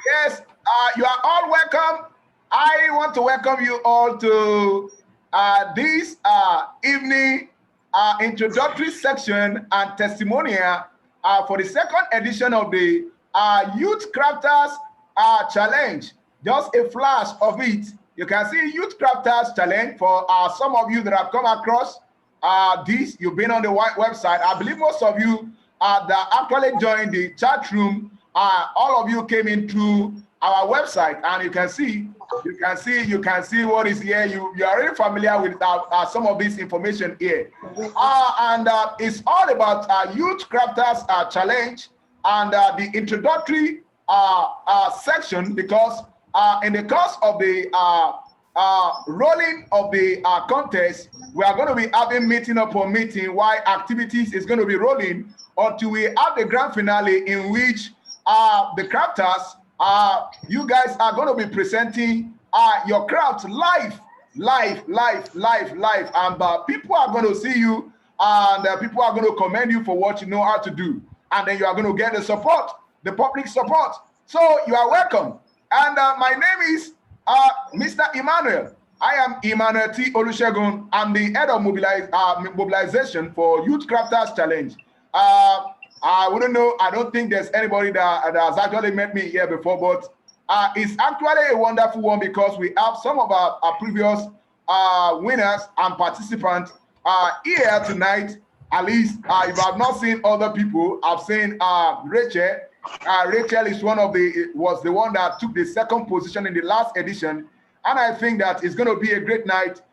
Yes, you are all welcome. I want to welcome you all to this evening introductory section and testimonial for the second edition of the Youth Crafters Challenge. Just a flash of it. You can see Youth Crafters Challenge for some of you that have come across this. You've been on the website. I believe most of you that actually joined the chat room, all of you came in through our website, and you can see what is here. You are already familiar with some of this information here, and it's all about Youth Crafters Challenge and the introductory section, because in the course of the rolling of the contest, we are going to be having meeting upon meeting while activities is going to be rolling until we have the grand finale, in which the crafters, you guys are going to be presenting your craft live, and people are going to see you, and people are going to commend you for what you know how to do, and then you are going to get the support, the public support. So you are welcome. And my name is Mr. Emmanuel. I am Emmanuel T. Olusegun. I'm the head of mobilization for Youth Crafters Challenge. I wouldn't know. I don't think there's anybody that has actually met me here before, but it's actually a wonderful one, because we have some of our previous winners and participants here tonight. At least if I've not seen other people, I've seen Rachel. Rachel is was the one that took the second position in the last edition, and I think that it's going to be a great night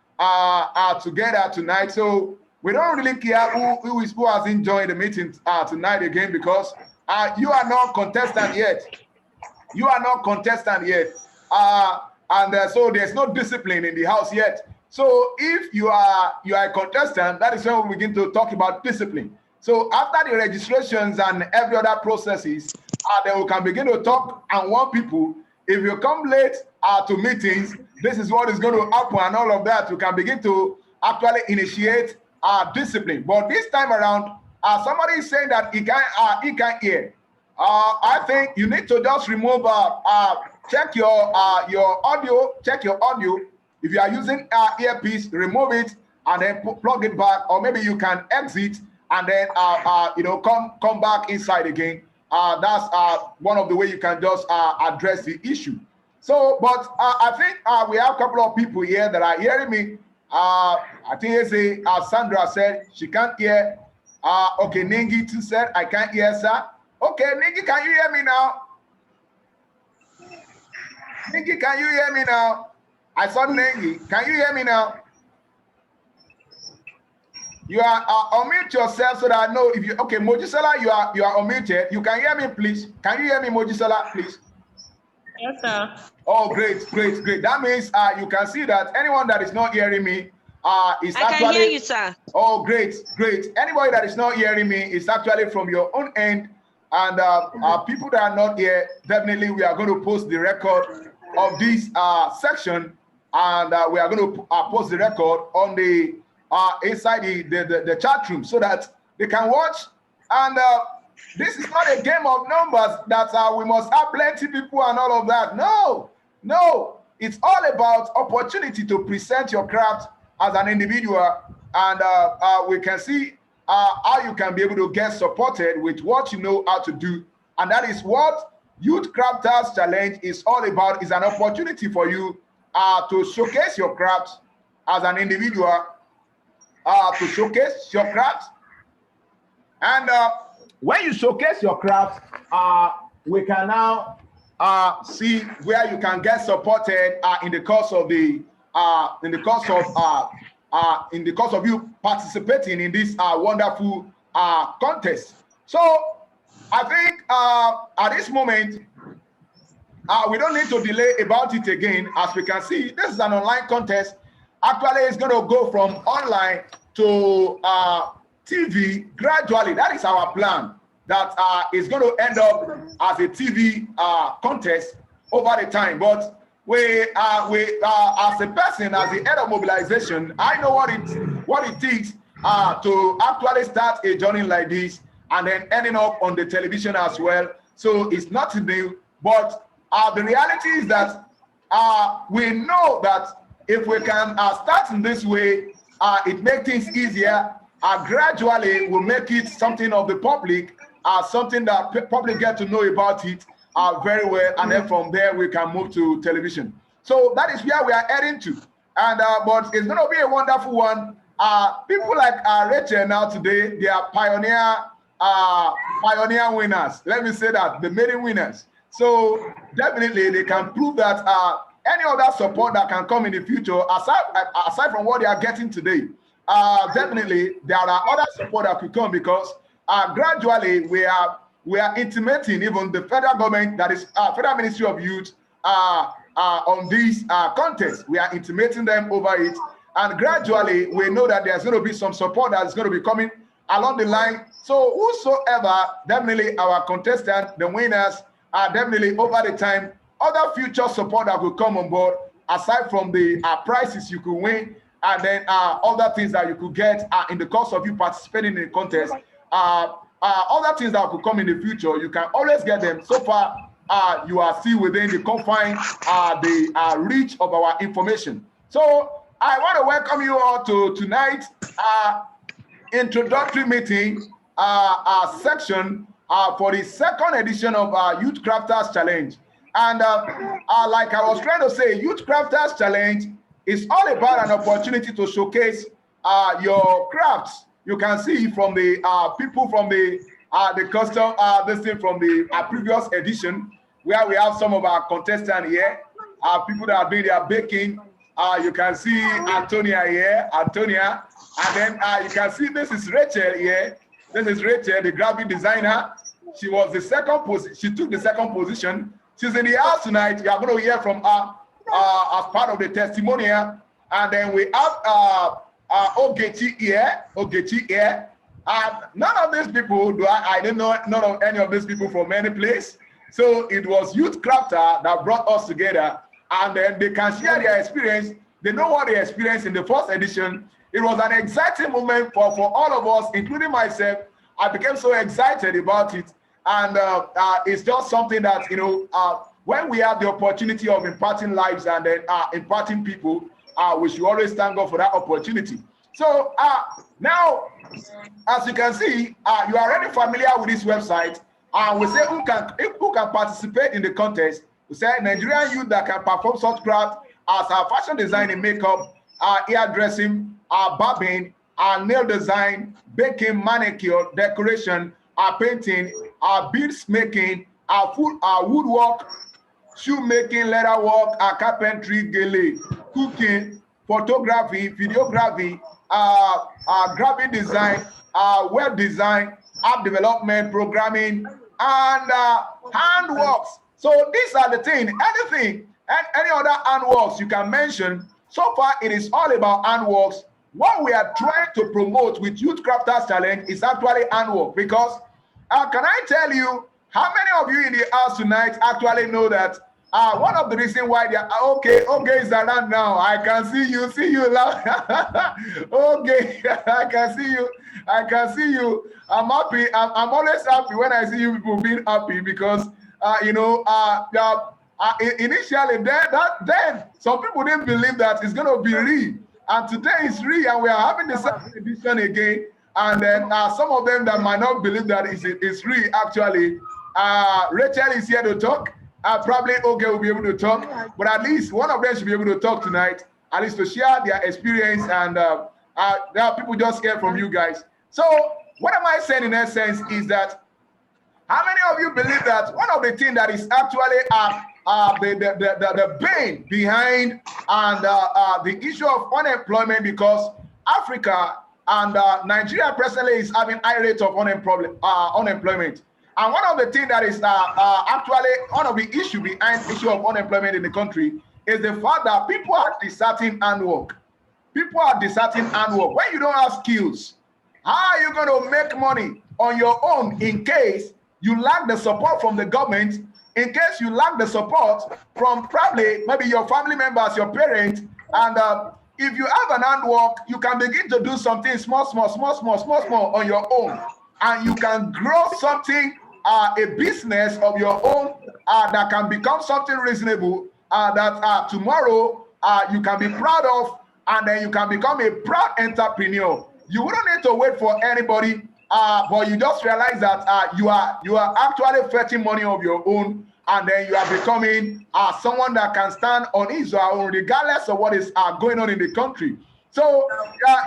together tonight. So we don't really care who hasn't joined the meeting tonight again, because you are not contestant yet. You are not contestant yet, and so there's no discipline in the house yet. So if you are a contestant, that is when we begin to talk about discipline. So after the registrations and every other processes, then we can begin to talk and warn people. If you come late to meetings, this is what is going to happen, and all of that. We can begin to actually initiate discipline. But this time around, somebody is saying that he can't hear. I think you need to just remove, check your audio. Check your audio. If you are using earpiece, remove it and then plug it back, or maybe you can exit and then come back inside again. That's one of the way you can just address the issue. So, but I think we have a couple of people here that are hearing me. I think Sandra said she can't hear. Okay, Ningi too said I can't hear, sir. Okay, Ningi, can you hear me now? Ningi, can you hear me now? I saw Ningi. Can you hear me now? You are unmute yourself so that I know if you. Okay, Mojisala, you are unmuted. You can hear me, please. Can you hear me, Mojisala, please? Yes, sir. Oh, great. That means you can see that anyone that is not hearing me is I can hear you, sir. Oh, great. Anybody that is not hearing me is actually from your own end, and people that are not here, definitely we are going to post the record of this section, and we are going to post the record on the inside the chat room so that they can watch. And this is not a game of numbers that we must have plenty people and all of that. No, it's all about opportunity to present your craft as an individual, and we can see how you can be able to get supported with what you know how to do. And that is what Youth Crafters Challenge is all about. Is an opportunity for you to showcase your craft as an individual, to showcase your craft. And when you showcase your craft, we can now see where you can get supported in the course of you participating in this wonderful contest. So I think at this moment we don't need to delay about it again. As we can see, this is an online contest. Actually, it's going to go from online to TV gradually. That is our plan. That is going to end up as a TV contest over the time. But we as a person, as the head of mobilization, I know what it takes to actually start a journey like this and then ending up on the television as well. So it's nothing new, but the reality is that we know that if we can start in this way, it makes things easier. Gradually, we'll make it something of the public, something that public get to know about it very well, and then from there we can move to television. So that is where we are heading to, and but it's going to be a wonderful one. People like Rachel now today, they are pioneer winners. Let me say that, the maiden winners. So definitely they can prove that any other support that can come in the future, aside from what they are getting today, definitely there are other support that could come, because gradually we are intimating even the federal government, that is Federal Ministry of Youth, on these contests. We are intimating them over it, and gradually we know that there's going to be some support that's going to be coming along the line. So whosoever, definitely our contestants, the winners, are definitely over the time, other future support that will come on board, aside from the prizes you could win, and then other things that you could get in the course of you participating in the contest, other things that could come in the future, you can always get them. So far, you are still within the confines, the reach of our information. So I want to welcome you all to tonight's introductory meeting section for the second edition of Youth Crafters Challenge. And like I was trying to say, Youth Crafters Challenge is all about an opportunity to showcase your crafts. You can see from the people from the custom, this thing from the previous edition, where we have some of our contestants here, people that are doing their baking. You can see Antonia here, and then you can see this is Rachel here. This is Rachel, the graphic designer. She was the second position. She took the second position. She's in the house tonight. You are going to hear from her as part of the testimonial. And then we have Ogechi here. None of these people, I didn't know none of any of these people from any place. So it was Youth Crafter that brought us together. And then they can share their experience. They know what they experienced in the first edition. It was an exciting moment for all of us, including myself. I became so excited about it. And it's just something that, when we have the opportunity of imparting lives and then imparting people, we should always thank God for that opportunity. So now, as you can see, you are already familiar with this website. We say who can participate in the contest. We say Nigerian youth that can perform such craft as fashion design and makeup, hairdressing, barbing, nail design, baking, manicure, decoration, painting, beads making, woodwork, shoemaking, leatherwork, carpentry, gele, cooking, photography, videography, graphic design, web design, app development, programming, and handworks. So these are the things. Anything, any other handworks you can mention. So far, it is all about handworks. What we are trying to promote with Youth Crafters Challenge is actually handwork, because can I tell you how many of you in the house tonight actually know that one of the reasons why they are okay is around now. I can see you loud. Okay, I can see you. I'm happy. I'm always happy when I see you people being happy, because initially then some people didn't believe that it's going to be real, and today it's real, and we are having the second edition again. And then some of them that might not believe that it's real actually. Rachel is here to talk. Probably Oge will be able to talk, but at least one of them should be able to talk tonight, at least to share their experience. And there are people just hear from you guys. So what am I saying in essence is that, how many of you believe that one of the things that is actually the pain behind and the issue of unemployment, because Africa and Nigeria presently is having high rates of unemployment. And one of the things that is actually one of the issue behind the issue of unemployment in the country is the fact that people are deserting handwork. People are deserting handwork. When you don't have skills, how are you going to make money on your own in case you lack the support from the government, in case you lack the support from probably maybe your family members, your parents, and if you have an handwork, you can begin to do something small on your own, and you can grow something, a business of your own, that can become something reasonable that tomorrow you can be proud of, and then you can become a proud entrepreneur. You wouldn't need to wait for anybody, but you just realize that you are actually fetching money of your own, and then you are becoming someone that can stand on his or her own regardless of what is going on in the country. So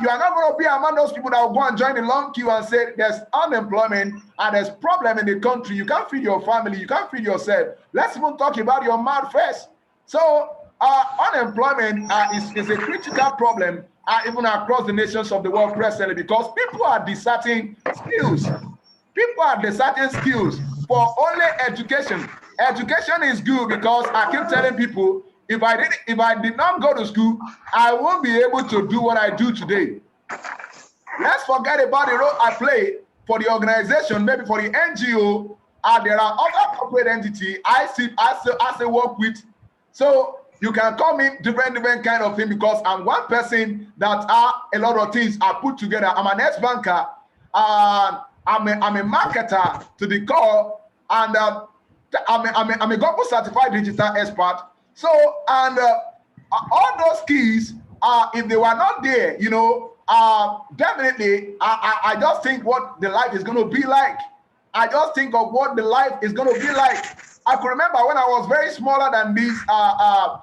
you are not going to be among those people that will go and join the long queue and say there's unemployment and there's problem in the country. You can't feed your family. You can't feed yourself. Let's even talk about your mouth first. So unemployment is a critical problem even across the nations of the world presently, because people are deserting skills. People are deserting skills for only education. Education is good because I keep telling people, if I did not go to school, I won't be able to do what I do today. Let's forget about the role I play for the organization, maybe for the NGO. There are other corporate entities I say work with. So you can call me different kind of thing, because I'm one person that a lot of things are put together. I'm an ex-banker. I'm a marketer to the core, and I'm a Google certified digital expert. So, and all those keys, if they were not there, definitely, I just think what the life is going to be like. I just think of what the life is going to be like. I could remember when I was very smaller than this, I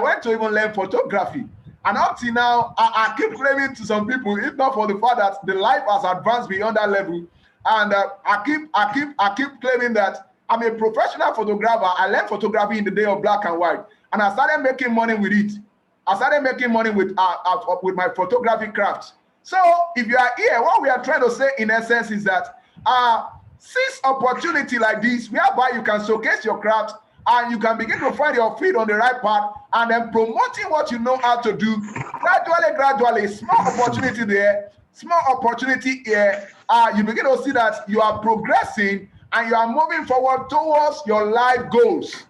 went to even learn photography. And up till now, I keep claiming to some people, if not for the fact that the life has advanced beyond that level, and I keep claiming that I'm a professional photographer. I learned photography in the day of black and white, and I started making money with it. I started making money with my photography crafts. So if you are here, what we are trying to say in essence is that seize opportunity like this, whereby you can showcase your craft and you can begin to find your feet on the right path, and then promoting what you know how to do. Gradually, small opportunity there, small opportunity here. You begin to see that you are progressing and you are moving forward towards your life goals.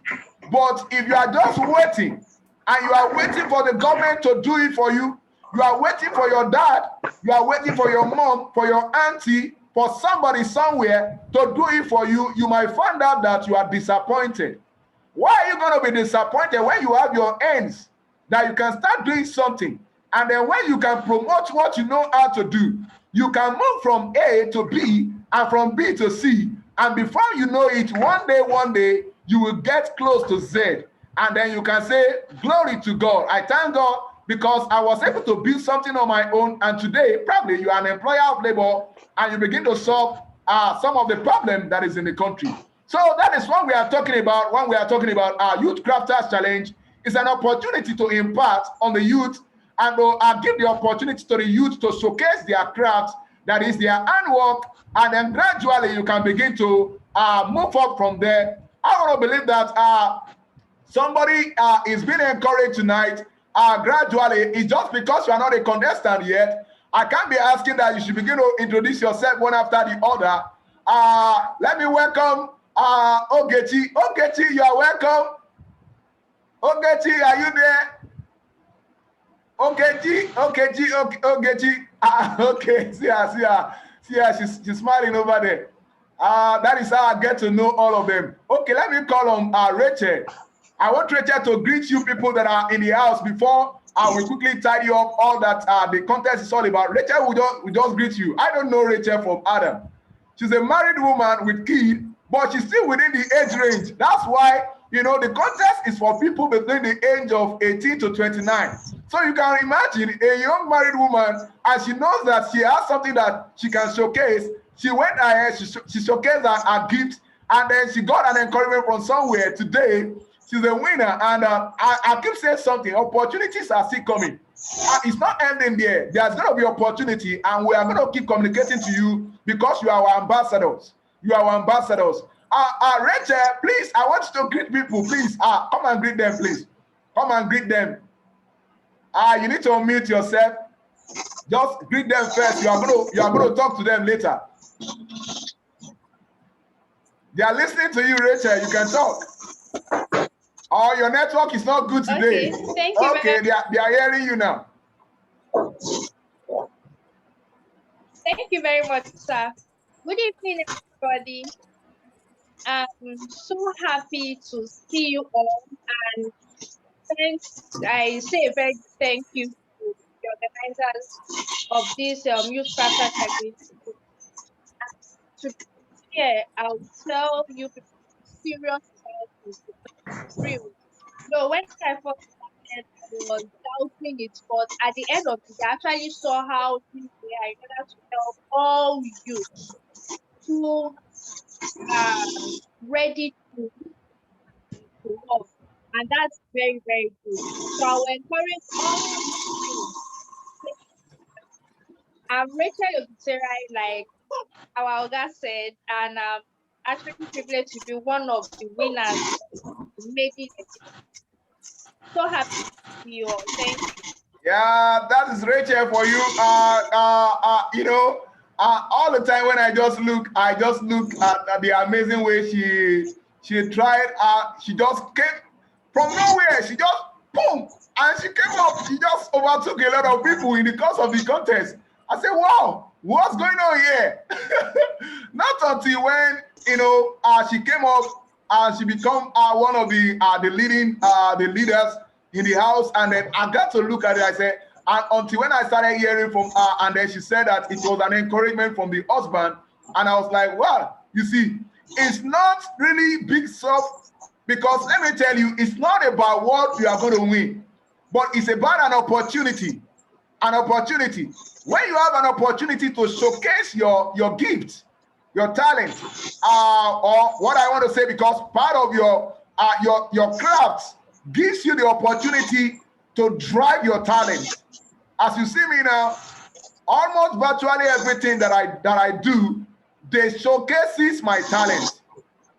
But if you are just waiting, and you are waiting for the government to do it for you, you are waiting for your dad, you are waiting for your mom, for your auntie, for somebody somewhere to do it for you, you might find out that you are disappointed. Why are you going to be disappointed when you have your ends that you can start doing something, and then when you can promote what you know how to do, you can move from A to B and from B to C, and before you know it, one day you will get close to Z, and then you can say glory to God. I thank God because I was able to build something on my own, and today probably you are an employer of labor and you begin to solve some of the problem that is in the country. So that is what we are talking about when we are talking about our Youth Crafters Challenge. It's an opportunity to impart on the youth and to give the opportunity to the youth to showcase their crafts, that is their handwork, and then gradually you can begin to move up from there. I want to believe that somebody is being encouraged tonight. Gradually, it's just because you are not a contestant yet. I can't be asking that you should begin to introduce yourself one after the other. Let me welcome Ogechi. Ogechi, you are welcome. Ogechi, are you there? Ogechi. Okay, see her, she's smiling over there. That is how I get to know all of them. Okay, let me call on Rachel. I want Rachel to greet you people that are in the house before I will quickly tidy up all that the contest is all about. Rachel will just greet you. I don't know Rachel from Adam. She's a married woman with kids, but she's still within the age range. That's why, the contest is for people between the age of 18 to 29. So you can imagine a young married woman, and she knows that she has something that she can showcase. She went ahead, she showcased her gift, and then she got an encouragement from somewhere. Today, she's a winner, and I keep saying something. Opportunities are still coming. It's not ending there. There's going to be opportunity, and we are going to keep communicating to you because you are our ambassadors. You are our ambassadors. Rachel, please, I want you to greet people. Please, come and greet them, please. Come and greet them. You need to unmute yourself. Just greet them first. You are going to talk to them later. They are listening to you, Rachel. You can talk. Oh, your network is not good today. Okay, thank you. Okay, they are hearing you now. Thank you very much, sir. Good evening, everybody. I'm so happy to see you all, and I say a very thank you to the organizers of this youth crafters agreement. To be here, I'll tell you people serious about this. It's real. No, when I first started, I was doubting it, but at the end of it, I actually saw how things were in order to help all youths who are ready to work, and that's very, very good. So I will encourage all you. I'm Rachel Obiterai, like our Oga said, and I'm actually privileged to be one of the winners who made it. So happy to see you all. Thank you. Yeah, that is Rachel for you. All the time when I just look at the amazing way she tried. She just came from nowhere. She just boom, and she came up. She just overtook a lot of people in the course of the contest. I said, "Wow, what's going on here?" Not until when she came up and she become one of the leading the leaders in the house, and then I got to look at it. I said, and until when I started hearing from her, and then she said that it was an encouragement from the husband, and I was like, well, you see, it's not really big stuff, because let me tell you, it's not about what you are going to win, but it's about an opportunity. An opportunity. When you have an opportunity to showcase your gift, your talent, or what I want to say, because part of your craft gives you the opportunity to drive your talent. As you see me now, almost virtually everything that I do, they showcases my talent,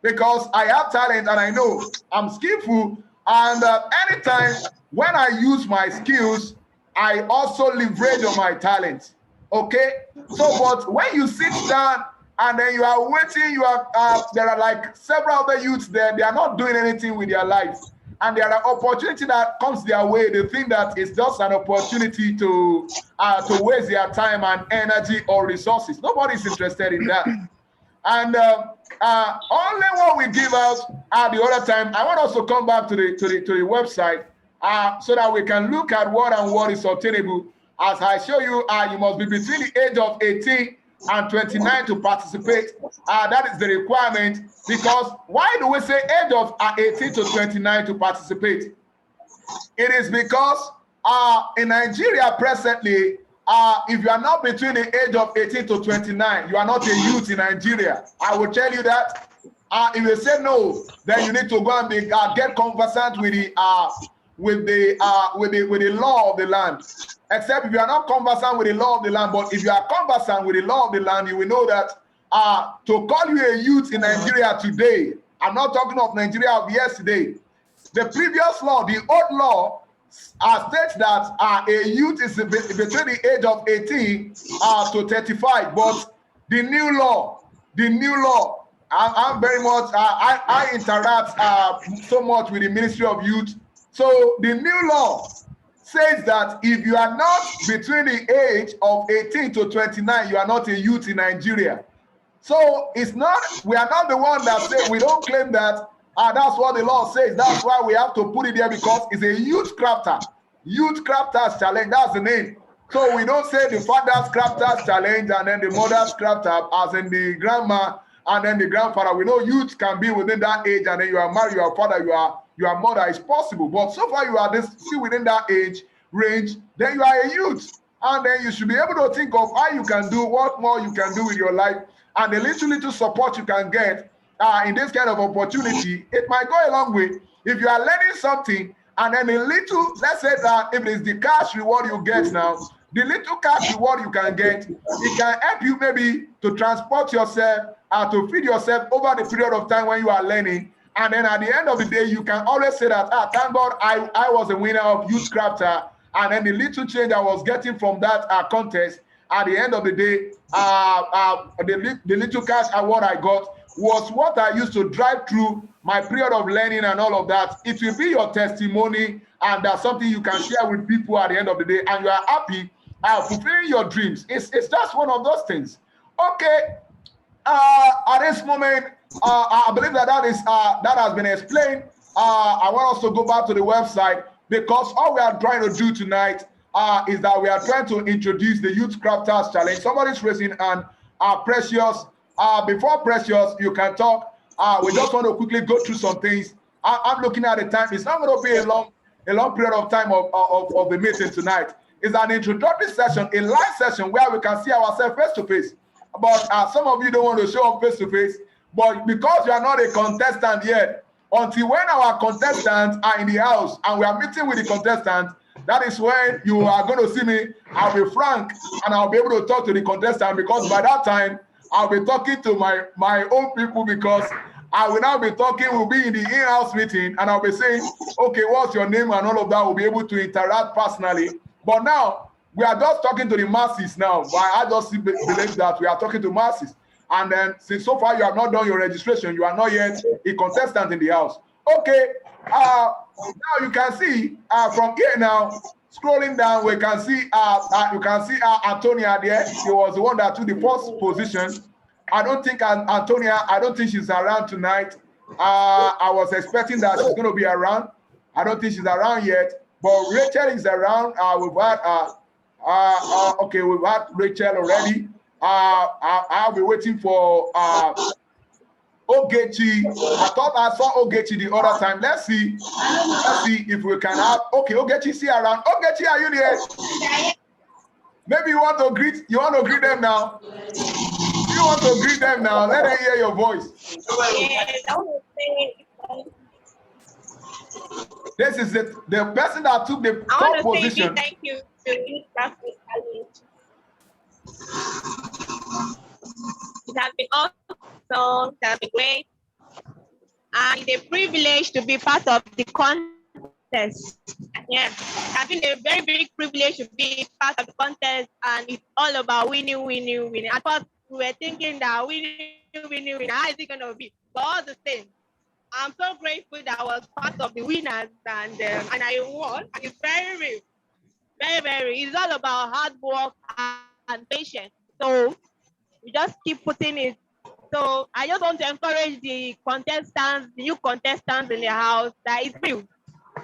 because I have talent and I know I'm skillful. And anytime when I use my skills, I also leverage on my talent. Okay, so but when you sit down and then you are waiting, there are like several other youths there. They are not doing anything with their life, and there are opportunity that comes their way. They think that it's just an opportunity to waste their time and energy or resources. Nobody's interested in that. And only what we give out at the other time. I want us to come back to the website so that we can look at what is obtainable. As I show you, you must be between the age of 18 and 29 to participate. That is the requirement. Because why do we say age of 18 to 29 to participate? It is because in Nigeria presently, if you are not between the age of 18 to 29, you are not a youth in Nigeria. I will tell you that. If you say no, then you need to go and get conversant with the law of the land. Except if you are not conversant with the law of the land, but if you are conversant with the law of the land, you will know that to call you a youth in Nigeria today, I'm not talking of Nigeria of yesterday. The previous law, the old law, states that a youth is between the age of 18 to 35. But the new law, I'm very much, I interact so much with the Ministry of Youth. So the new law says that if you are not between the age of 18 to 29, you are not a youth in Nigeria. So it's not, we are not the one that say, we don't claim that that's what the law says. That's why we have to put it there, because it's a youth crafter. Youth crafters challenge, that's the name. So we don't say the father's crafters challenge and then the mother's crafter, as in the grandma and then the grandfather. We know youth can be within that age, and then you are married, your father, your mother. Is possible. But so far you are still within that age range, then you are a youth. And then you should be able to think of how you can do, what more you can do with your life, and the little support you can get in this kind of opportunity. It might go a long way. If you are learning something, and then a little, let's say that if it is the cash reward you get now, the little cash reward you can get, it can help you maybe to transport yourself, to feed yourself over the period of time when you are learning. And then at the end of the day, you can always say that, thank God I was a winner of Youth Crafter, and then the little change I was getting from that contest, at the end of the day, the little cash award I got was what I used to drive through my period of learning and all of that. It will be your testimony, and that's something you can share with people at the end of the day, and you are happy fulfilling your dreams. It's just one of those things. Okay, at this moment, I believe that that has been explained. I want us to go back to the website because all we are trying to do tonight is that we are trying to introduce the Youth Crafters Challenge. Somebody's raising and Precious. Before Precious, you can talk. We just want to quickly go through some things. I'm looking at the time. It's not going to be a long period of time of the meeting tonight. It's an introductory session, a live session where we can see ourselves face to face. But some of you don't want to show up face to face. But because you are not a contestant yet, until when our contestants are in the house and we are meeting with the contestants, that is when you are going to see me. I'll be frank and I'll be able to talk to the contestant, because by that time, I'll be talking to my own people, because I will now be talking, we'll be in the in-house meeting and I'll be saying, okay, what's your name and all of that. We'll be able to interact personally. But now, we are just talking to the masses now. I just believe that we are talking to masses. And then, since so far you have not done your registration, you are not yet a contestant in the house. Okay, now you can see from here now, scrolling down, we can see you can see Antonia there. She was the one that took the first position. I don't think Antonia, I don't think she's around tonight. I was expecting that she's going to be around. I don't think she's around yet, but Rachel is around. We've had okay, we've had Rachel already. I'll be waiting for Ogechi. I thought I saw Ogechi the other time. Let's see if we can have. Okay, Ogechi, see around. Ogechi, are you there? Maybe you want to greet them now. You want to greet them now? Let them hear your voice. This is the person that took the top position. Thank you to Youth Crafters Challenge. It has been awesome, it has been great, and it's a privilege to be part of the contest. Yeah, it has been a very big privilege to be part of the contest, and it's all about winning. I thought we were thinking that winning, how is it going to be? But all the same, I'm so grateful that I was part of the winners, and I won. It's very real, very. It's all about hard work and patience. So we just keep putting it. So I just want to encourage the contestants, the new contestants in the house, that it's real.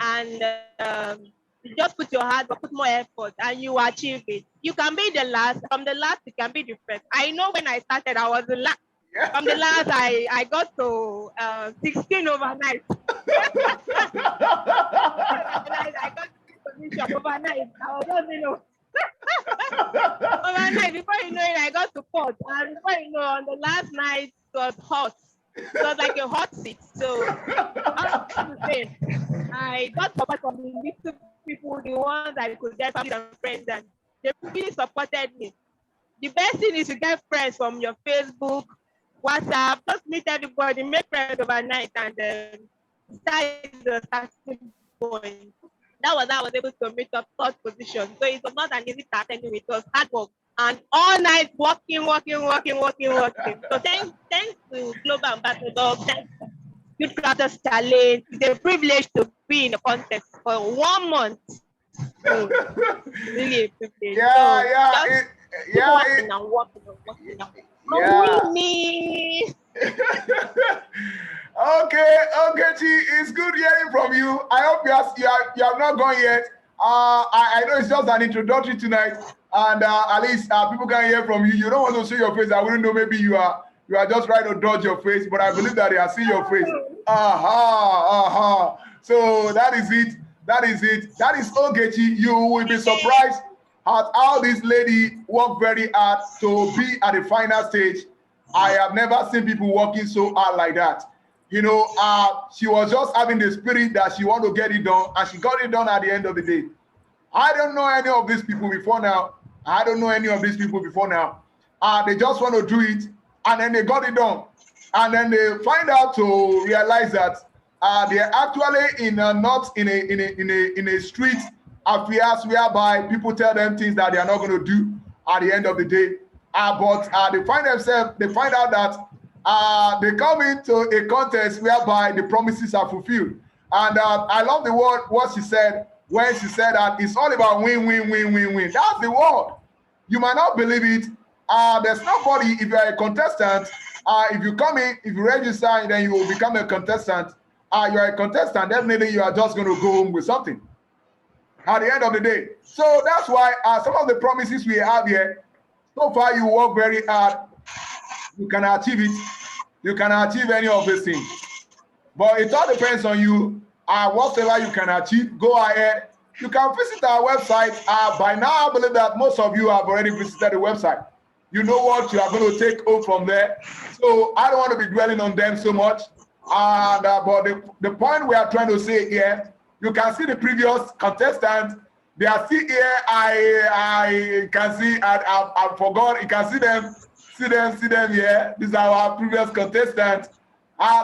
And you just put your hard work, put more effort, and you achieve it. You can be the last. From the last, you can be the first. I know when I started, I was the last. From the last, I got to 16 overnight. I got to position overnight. I was just, overnight, before you know it, I got to fourth. And before you know, on the last night, it was hot. It was like a hot seat. So I got support from the little people, the ones I could get, family and friends, and they really supported me. The best thing is to get friends from your Facebook, WhatsApp, just meet everybody, make friends overnight, and start the starting point. That was how I was able to meet up third position. So it was not an easy task anyway. It was hard work and all night working. So thanks to Global Ambassador, thanks to Youth Crafters Challenge. It's a privilege to be in a contest for 1 month. So, really a privilege. Working. Okay, Chi, it's good hearing from you. I hope you have not gone yet. I know it's just an introductory tonight, and at least people can hear from you. You don't want to show your face. I wouldn't know. Maybe you are just trying to dodge your face, but I believe that they are seeing your face. So that is it. That is Ogechi. You will be surprised at how this lady worked very hard to be at the final stage. I have never seen people working so hard like that. You know, she was just having the spirit that she want to get it done, and she got it done at the end of the day. I don't know any of these people before now. They just want to do it, and then they got it done. And then they find out to realize that they're actually not in a street affairs whereby people tell them things that they are not going to do at the end of the day. But they find out that they come into a contest whereby the promises are fulfilled. And I love the word, what she said, when she said that it's all about win. That's the word. You might not believe it. There's nobody, if you're a contestant, if you come in, if you register, and then you will become a contestant. You are a contestant. Definitely, you are just going to go home with something at the end of the day. So that's why some of the promises we have here. So far, you work very hard. You can achieve it. You can achieve any of these things. But it all depends on you. Whatever you can achieve, go ahead. You can visit our website. By now, I believe that most of you have already visited the website. You know what you are going to take home from there. So I don't want to be dwelling on them so much. But the point we are trying to say here, you can see the previous contestants. They are still here. I can see. I forgot. You can see them. See them here. These are our previous contestants.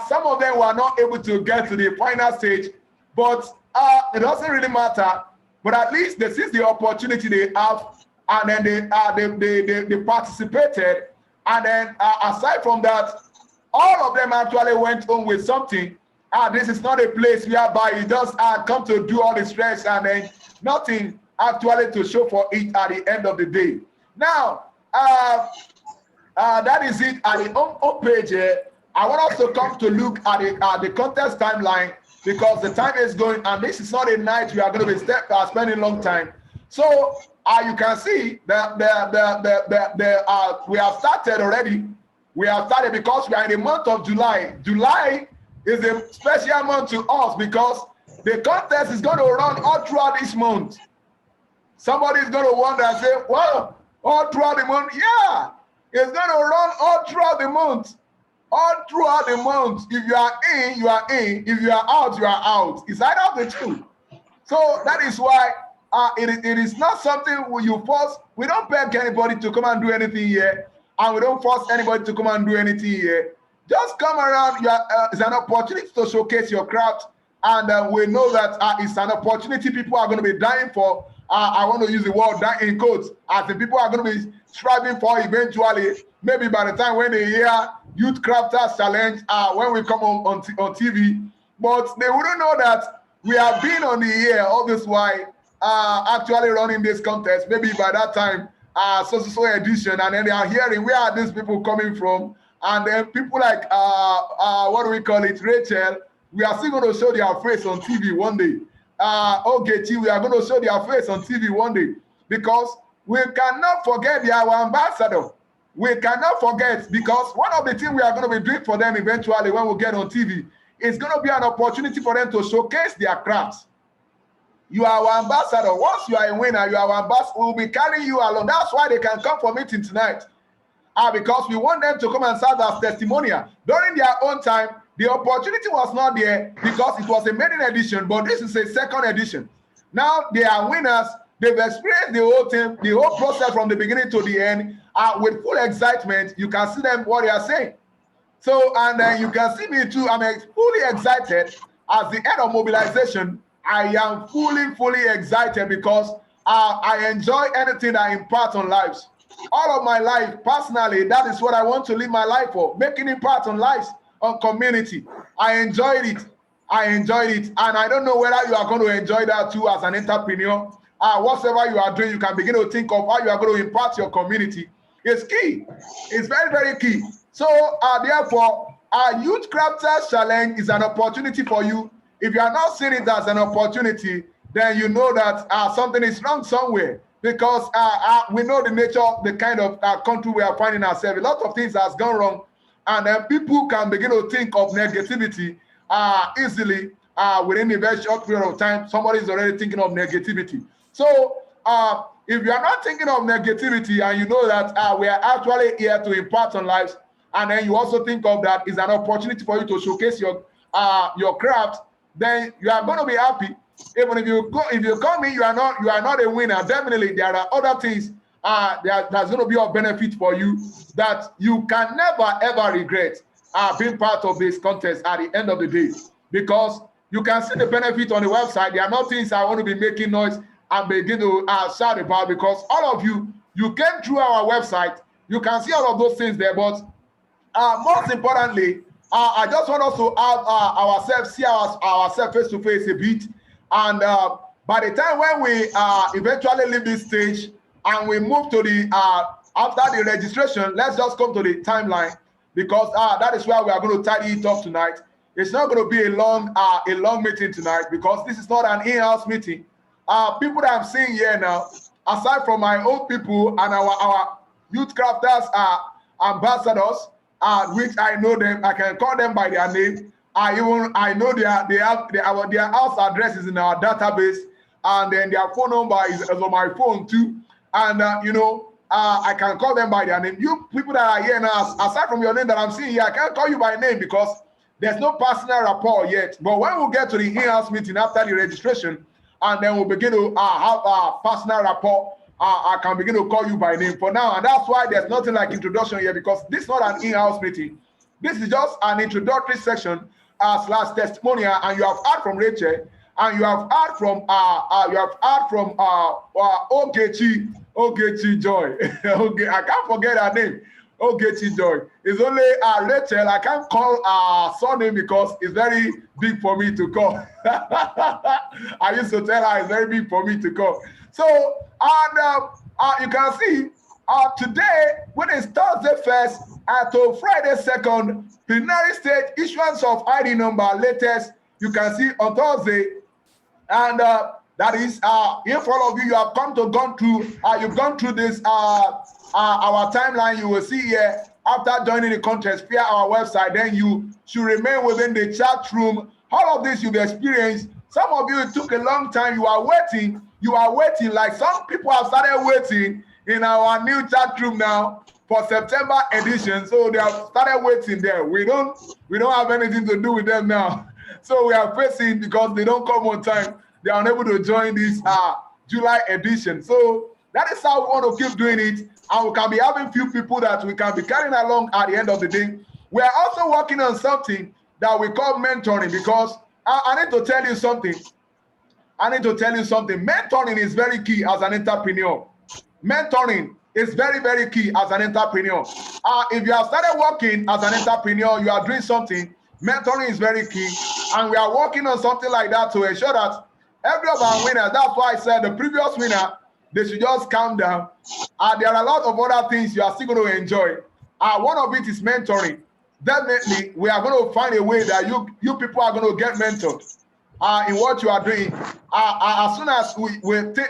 Some of them were not able to get to the final stage, but it doesn't really matter. But at least this is the opportunity they have, and then they participated. And then aside from that, all of them actually went home with something. This is not a place whereby you just come to do all the stress and then nothing actually to show for it at the end of the day. Now, that is it at the home page here. I want us to come to look at the contest timeline because the time is going, and this is not a night we are going to be spending long time. So you can see that we have started already. We have started because we are in the month of July. July is a special month to us because the contest is going to run all throughout this month. Somebody is going to wonder and say, well, all throughout the month? Yeah, it's going to run all throughout the month. All throughout the month. If you are in, you are in. If you are out, you are out. It's either of the two. So that is why it is not something where you force. We don't beg anybody to come and do anything here. And we don't force anybody to come and do anything here. Just come around. It's an opportunity to showcase your craft. And we know that it's an opportunity people are going to be dying for. I want to use the word dying in quotes. As the people are going to be striving for eventually. Maybe by the time when they hear Youth Crafters Challenge, when we come on TV. But they wouldn't know that we have been on the air all this while actually running this contest. Maybe by that time, so edition, and then they are hearing where are these people coming from, and then people like what do we call it, Rachel, we are still going to show their face on TV one day. Ogechi, we are going to show their face on TV one day because we cannot forget our ambassador. We cannot forget because one of the things we are going to be doing for them eventually when we get on TV is going to be an opportunity for them to showcase their crafts. You are our ambassador. Once you are a winner, you are our ambassador. We will be carrying you along. That's why they can come for meeting tonight. Because we want them to come and serve as testimonial. During their own time, the opportunity was not there because it was a maiden edition, but this is a second edition. Now they are winners. They've experienced the whole thing, the whole process from the beginning to the end with full excitement. You can see them what they are saying. So, and you can see me too. I'm fully excited as the head of mobilization. I am fully excited because I enjoy anything that imparts on lives. All of my life, personally, that is what I want to live my life for, making impact on lives, on community. I enjoyed it. And I don't know whether you are going to enjoy that too as an entrepreneur. Whatever you are doing, you can begin to think of how you are going to impact your community. It's key. It's very key. So, therefore, our Youth Crafters Challenge is an opportunity for you. If you are not seeing it as an opportunity, then you know that something is wrong somewhere because we know the nature of the kind of country we are finding ourselves. A lot of things has gone wrong, and then people can begin to think of negativity easily within a very short period of time. Somebody is already thinking of negativity. So if you are not thinking of negativity and you know that we are actually here to impart on lives, and then you also think of that is an opportunity for you to showcase your craft, then you are going to be happy. Even if you come in, you are not a winner. Definitely, there are other things that's going to be of benefit for you that you can never ever regret being part of this contest at the end of the day, because you can see the benefit on the website. There are no things I want to be making noise and begin to shout about, because all of you came through our website. You can see all of those things there, but most importantly, I just want us to have see ourselves face to face a bit. And by the time when we eventually leave this stage and we move to the after the registration, let's just come to the timeline. because that is why we are going to tidy it up tonight. It's not going to be a long meeting tonight because this is not an in-house meeting. People that I'm seeing here now, aside from my own people and our youth crafters ambassadors, which I know them, I can call them by their name. I know their house address is in our database, and then their phone number is on my phone too. And I can call them by their name. You people that are here now, aside from your name that I'm seeing here, I can't call you by name because there's no personal rapport yet. But when we get to the in-house meeting after the registration, and then we'll begin to have a personal rapport, I can begin to call you by name for now. And that's why there's nothing like introduction here, because this is not an in-house meeting. This is just an introductory section / testimonial, and you have heard from Rachel, and you have heard from Ogechi Joy. Okay, I can't forget her name. Ogechi Joy. It's only Rachel. I can't call surname because it's very big for me to call. I used to tell her it's very big for me to call. So, and you can see today, when it's Thursday 1st to Friday 2nd, plenary stage issuance of ID number latest, you can see on Thursday. And that is, if all of you have gone through this, our timeline, you will see here, after joining the contest via our website, then you should remain within the chat room. All of this you've experienced. Some of you, it took a long time. You are waiting. Like some people have started waiting in our new chat room now for September edition. So they have started waiting there. We don't have anything to do with them now. So we are facing, because they don't come on time, they are unable to join this July edition. So that is how we want to keep doing it. And we can be having few people that we can be carrying along at the end of the day. We are also working on something that we call mentoring, because I need to tell you something. Mentoring is very key as an entrepreneur. Mentoring is very, very key as an entrepreneur. If you have started working as an entrepreneur, you are doing something, mentoring is very key. And we are working on something like that to ensure that every of our winners, that's why I said the previous winner, they should just calm down. There are a lot of other things you are still going to enjoy. One of it is mentoring. Definitely, we are going to find a way that you people are going to get mentored in what you are doing. As soon as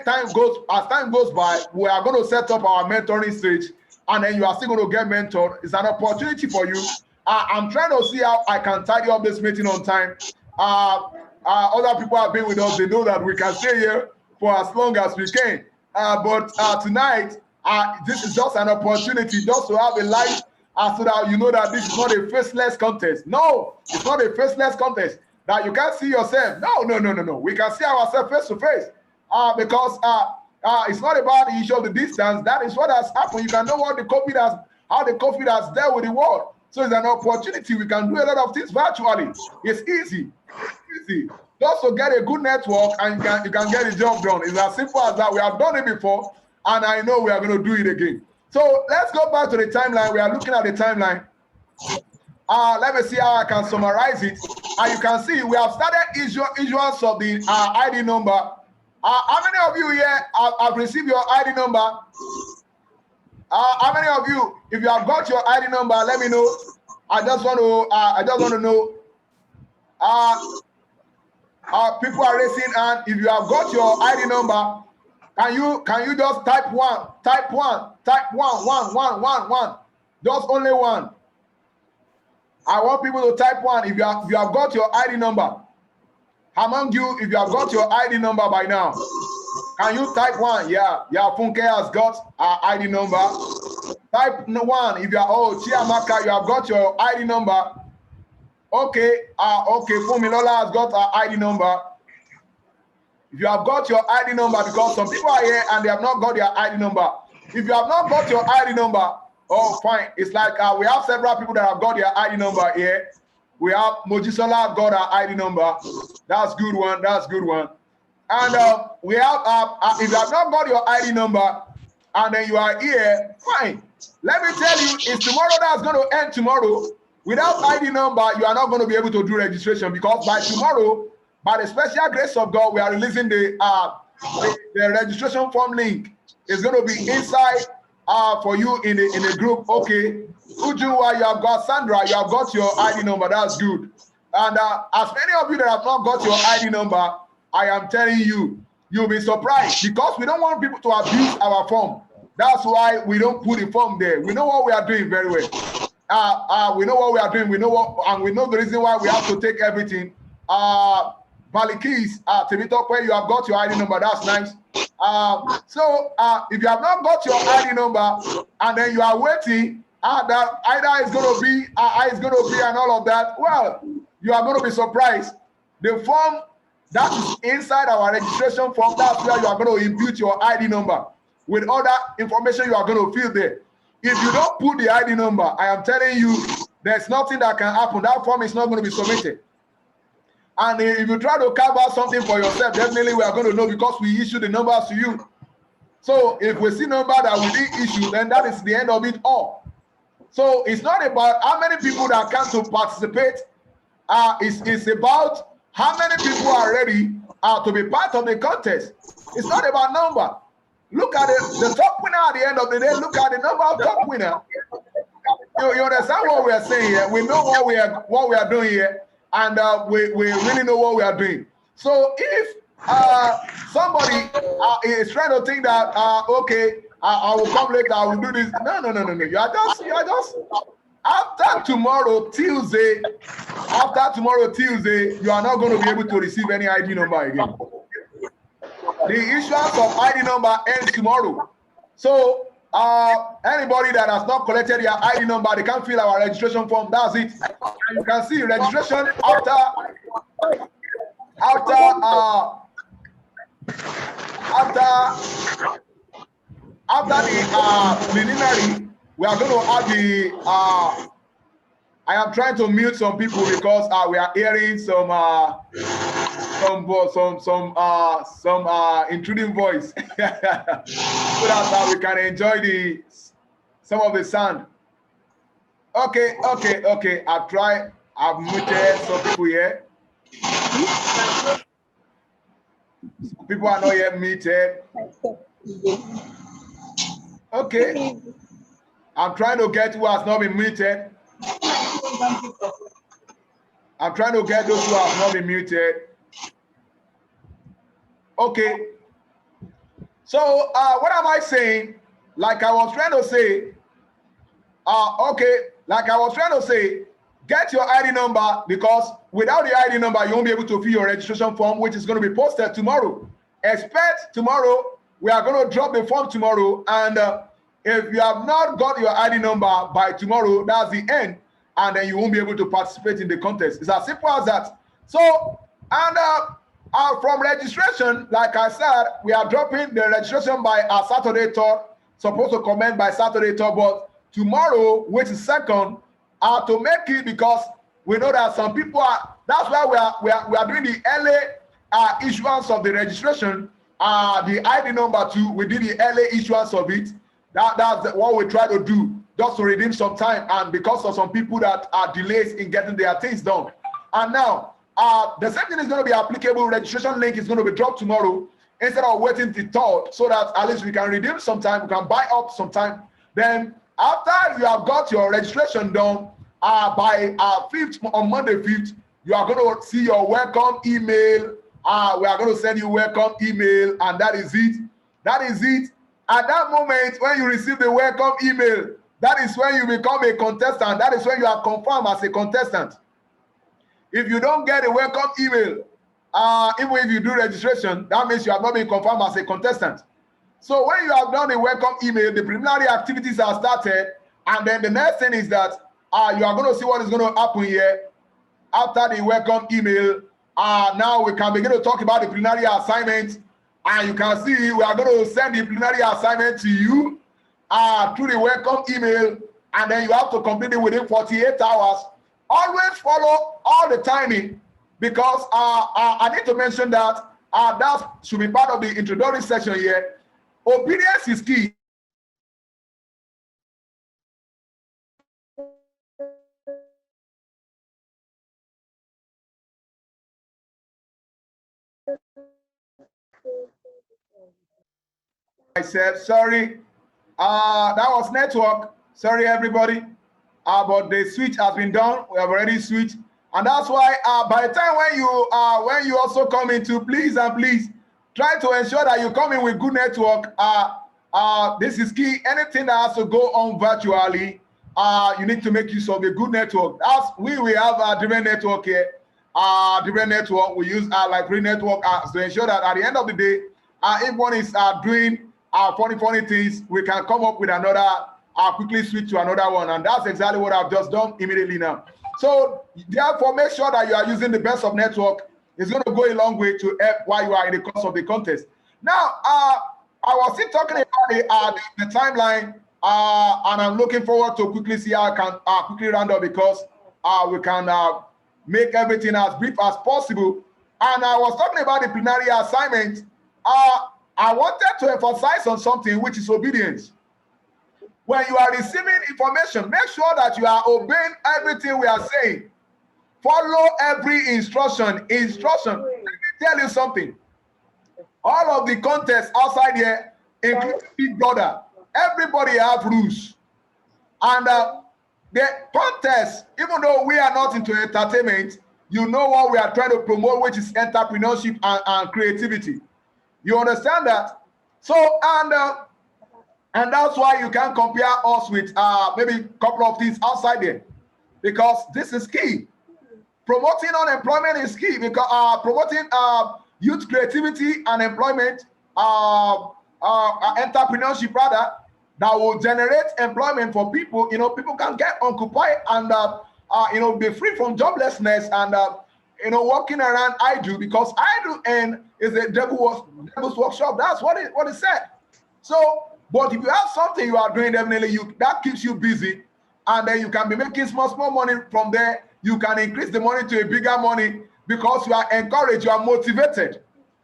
time goes by, we are going to set up our mentoring stage, and then you are still going to get mentored. It's an opportunity for you. I'm trying to see how I can tidy up this meeting on time. Other people have been with us. They know that we can stay here for as long as we can. But tonight, this is just an opportunity just to have a live, so that you know that this is not a faceless contest. No, it's not a faceless contest. That you can't see yourself. No. We can see ourselves face to face. Because it's not about the issue of the distance. That is what has happened. You can know what how the COVID has dealt with the world. So it's an opportunity. We can do a lot of things virtually. It's easy. Just to get a good network, and you can get the job done. It's as simple as that. We have done it before, and I know we are going to do it again. So let's go back to the timeline. We are looking at the timeline. Let me see how I can summarize it. You can see we have started issuance of the ID number. How many of you here have received your ID number? How many of you, if you have got your ID number, let me know. I just want to know. People are raising hand. If you have got your ID number, can you just type one? Type one. Just only one. I want people to type one if you have got your ID number. Among you, if you have got your ID number by now, can you type one? Yeah, Funke has got ID number. Type one if you are, Chiamaka, you have got your ID number. Okay, Fumilola has got her ID number. If you have got your ID number, because some people are here and they have not got their ID number. If you have not got your ID number, oh, fine. It's like we have several people that have got their ID number here. We have Mojisola got her ID number. That's good one. And we have, if you have not got your ID number and then you are here, fine. Let me tell you, it's tomorrow that's going to end tomorrow. Without ID number, you are not going to be able to do registration, because by tomorrow, by the special grace of God, we are releasing the registration form link. It's going to be inside for you in a group. Okay, Ujua, you have got Sandra, you have got your ID number. That's good. And as many of you that have not got your ID number, I am telling you, you'll be surprised because we don't want people to abuse our form. That's why we don't put the form there. We know what we are doing very well. We know what we are doing. We know what, and we know the reason why we have to take everything. Balikis, Temitope, you have got your ID number. That's nice. So if you have not got your ID number and then you are waiting, that either is going to be, it's going to be, and all of that. Well, you are going to be surprised. The form that is inside our registration form, that's where you are going to input your ID number with other information you are going to fill there. If you don't put the ID number, I am telling you, there's nothing that can happen. That form is not going to be submitted. And if you try to carve out something for yourself, definitely we are going to know because we issue the numbers to you. So if we see number that we didn't issue, then that is the end of it all. So it's not about how many people that come to participate. It's about how many people are ready to be part of the contest. It's not about number. Look at it, the top winner at the end of the day. Look at the number of top winner. You understand what we are saying here? We know what we are doing here, and we really know what we are doing. So if somebody is trying to think that okay, I will come later, I will do this. No. You are just after tomorrow Tuesday, you are not going to be able to receive any ID number again. The issuance of ID number ends tomorrow. So anybody that has not collected their ID number, they can fill our registration form. That's it. And you can see registration after the preliminary. We are going to add the I am trying to mute some people because we are hearing some intruding voice so that we can enjoy some of the sound. Okay. I've muted some people here. People are not yet muted. Okay. I'm trying to get who has not been muted. I'm trying to get those who have not been muted. Okay. So what am I saying? Like I was trying to say, get your ID number, because without the ID number, you won't be able to fill your registration form, which is going to be posted tomorrow. Expect tomorrow, we are going to drop the form tomorrow, and if you have not got your ID number by tomorrow, that's the end, and then you won't be able to participate in the contest. It's as simple as that. So, and from registration, like I said, we are dropping the registration by Saturday 3rd, supposed to comment by Saturday 3rd, but tomorrow, which is 2nd, to make it, because we know that some people are, that's why we are doing the early issuance of the registration, the ID number too. We did the early issuance of it. That's what we try to do, just to redeem some time, and because of some people that are delays in getting their things done. And now, the same thing is going to be applicable. Registration link is going to be dropped tomorrow instead of waiting till 3rd, so that at least we can redeem some time, we can buy up some time. Then after you have got your registration done, by 5th, on Monday 5th, you are going to see your welcome email. We are going to send you welcome email, and that is it. That is it. At that moment, when you receive the welcome email, that is when you become a contestant. That is when you are confirmed as a contestant. If you don't get a welcome email, even if you do registration, that means you have not been confirmed as a contestant. So when you have done a welcome email, the preliminary activities are started, and then the next thing is that you are going to see what is going to happen here after the welcome email. Now we can begin to talk about the preliminary assignment, and you can see we are going to send the preliminary assignment to you through the welcome email, and then you have to complete it within 48 hours. Always follow all the timing, because I need to mention that that should be part of the introductory section here. Obedience is key. Myself, sorry. That was network. Sorry, everybody. But the switch has been done. We have already switched, and that's why by the time when you also come into, please and please try to ensure that you come in with good network. This is key. Anything that has to go on virtually, you need to make use of a good network. As we have a different network here. Different network. We use like free network to ensure that at the end of the day, if one is doing funny things, we can come up with another. Quickly switch to another one, and that's exactly what I've just done immediately now. So therefore, make sure that you are using the best of network. It's going to go a long way to help while you are in the course of the contest. Now, I was still talking about the timeline, and I'm looking forward to quickly see how I can quickly round up, because we can make everything as brief as possible. And I was talking about the plenary assignment. I wanted to emphasize on something, which is obedience. When you are receiving information, make sure that you are obeying everything we are saying. Follow every instruction. Let me tell you something. All of the contests outside here, including Big Brother, everybody have rules. And the contest, even though we are not into entertainment, you know what we are trying to promote, which is entrepreneurship and creativity. You understand that? So, and that's why you can compare us with maybe a couple of things outside there, because this is key. Promoting unemployment is key, because promoting youth creativity and employment, entrepreneurship rather, that will generate employment for people. You know, people can get occupied and be free from joblessness and walking around idle, because idle and is a devil's workshop. That's what it said. So. But if you have something you are doing, definitely that keeps you busy, and then you can be making small money from there. You can increase the money to a bigger money because you are encouraged, you are motivated.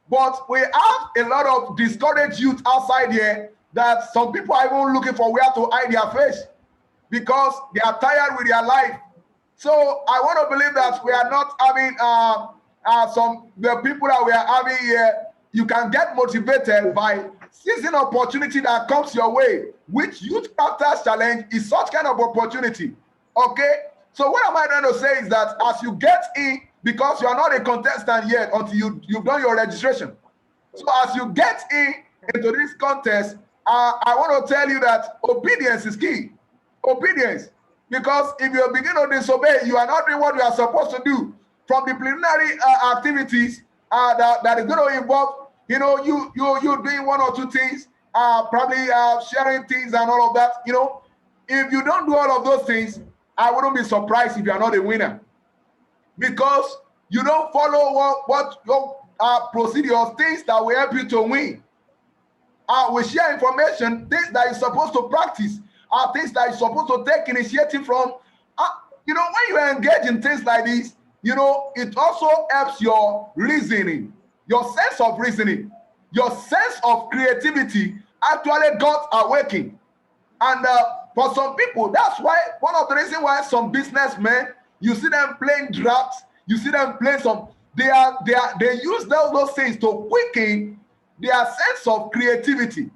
But we have a lot of discouraged youth outside here that some people are even looking for where to hide their face because they are tired with their life. So I want to believe that we are not having the people that we are having here. You can get motivated by seizing opportunity that comes your way, which Youth Crafters Challenge is such kind of opportunity. Okay? So what am I trying to say is that as you get in, because you are not a contestant yet until you've done your registration. So as you get into this contest, I want to tell you that obedience is key. Obedience. Because if you begin to disobey, you are not doing what you are supposed to do. From the preliminary activities that is going to involve you doing one or two things, probably sharing things and all of that. If you don't do all of those things, I wouldn't be surprised if you are not a winner, because you don't follow what your procedures, things that will help you to win. We share information, things that you're supposed to practice, things that you're supposed to take initiative from. When you engage in things like this, it also helps your reasoning. Your sense of reasoning, your sense of creativity actually got awakened. And for some people, that's why one of the reasons why some businessmen, you see them playing drafts, you see them playing they use those things to quicken their sense of creativity.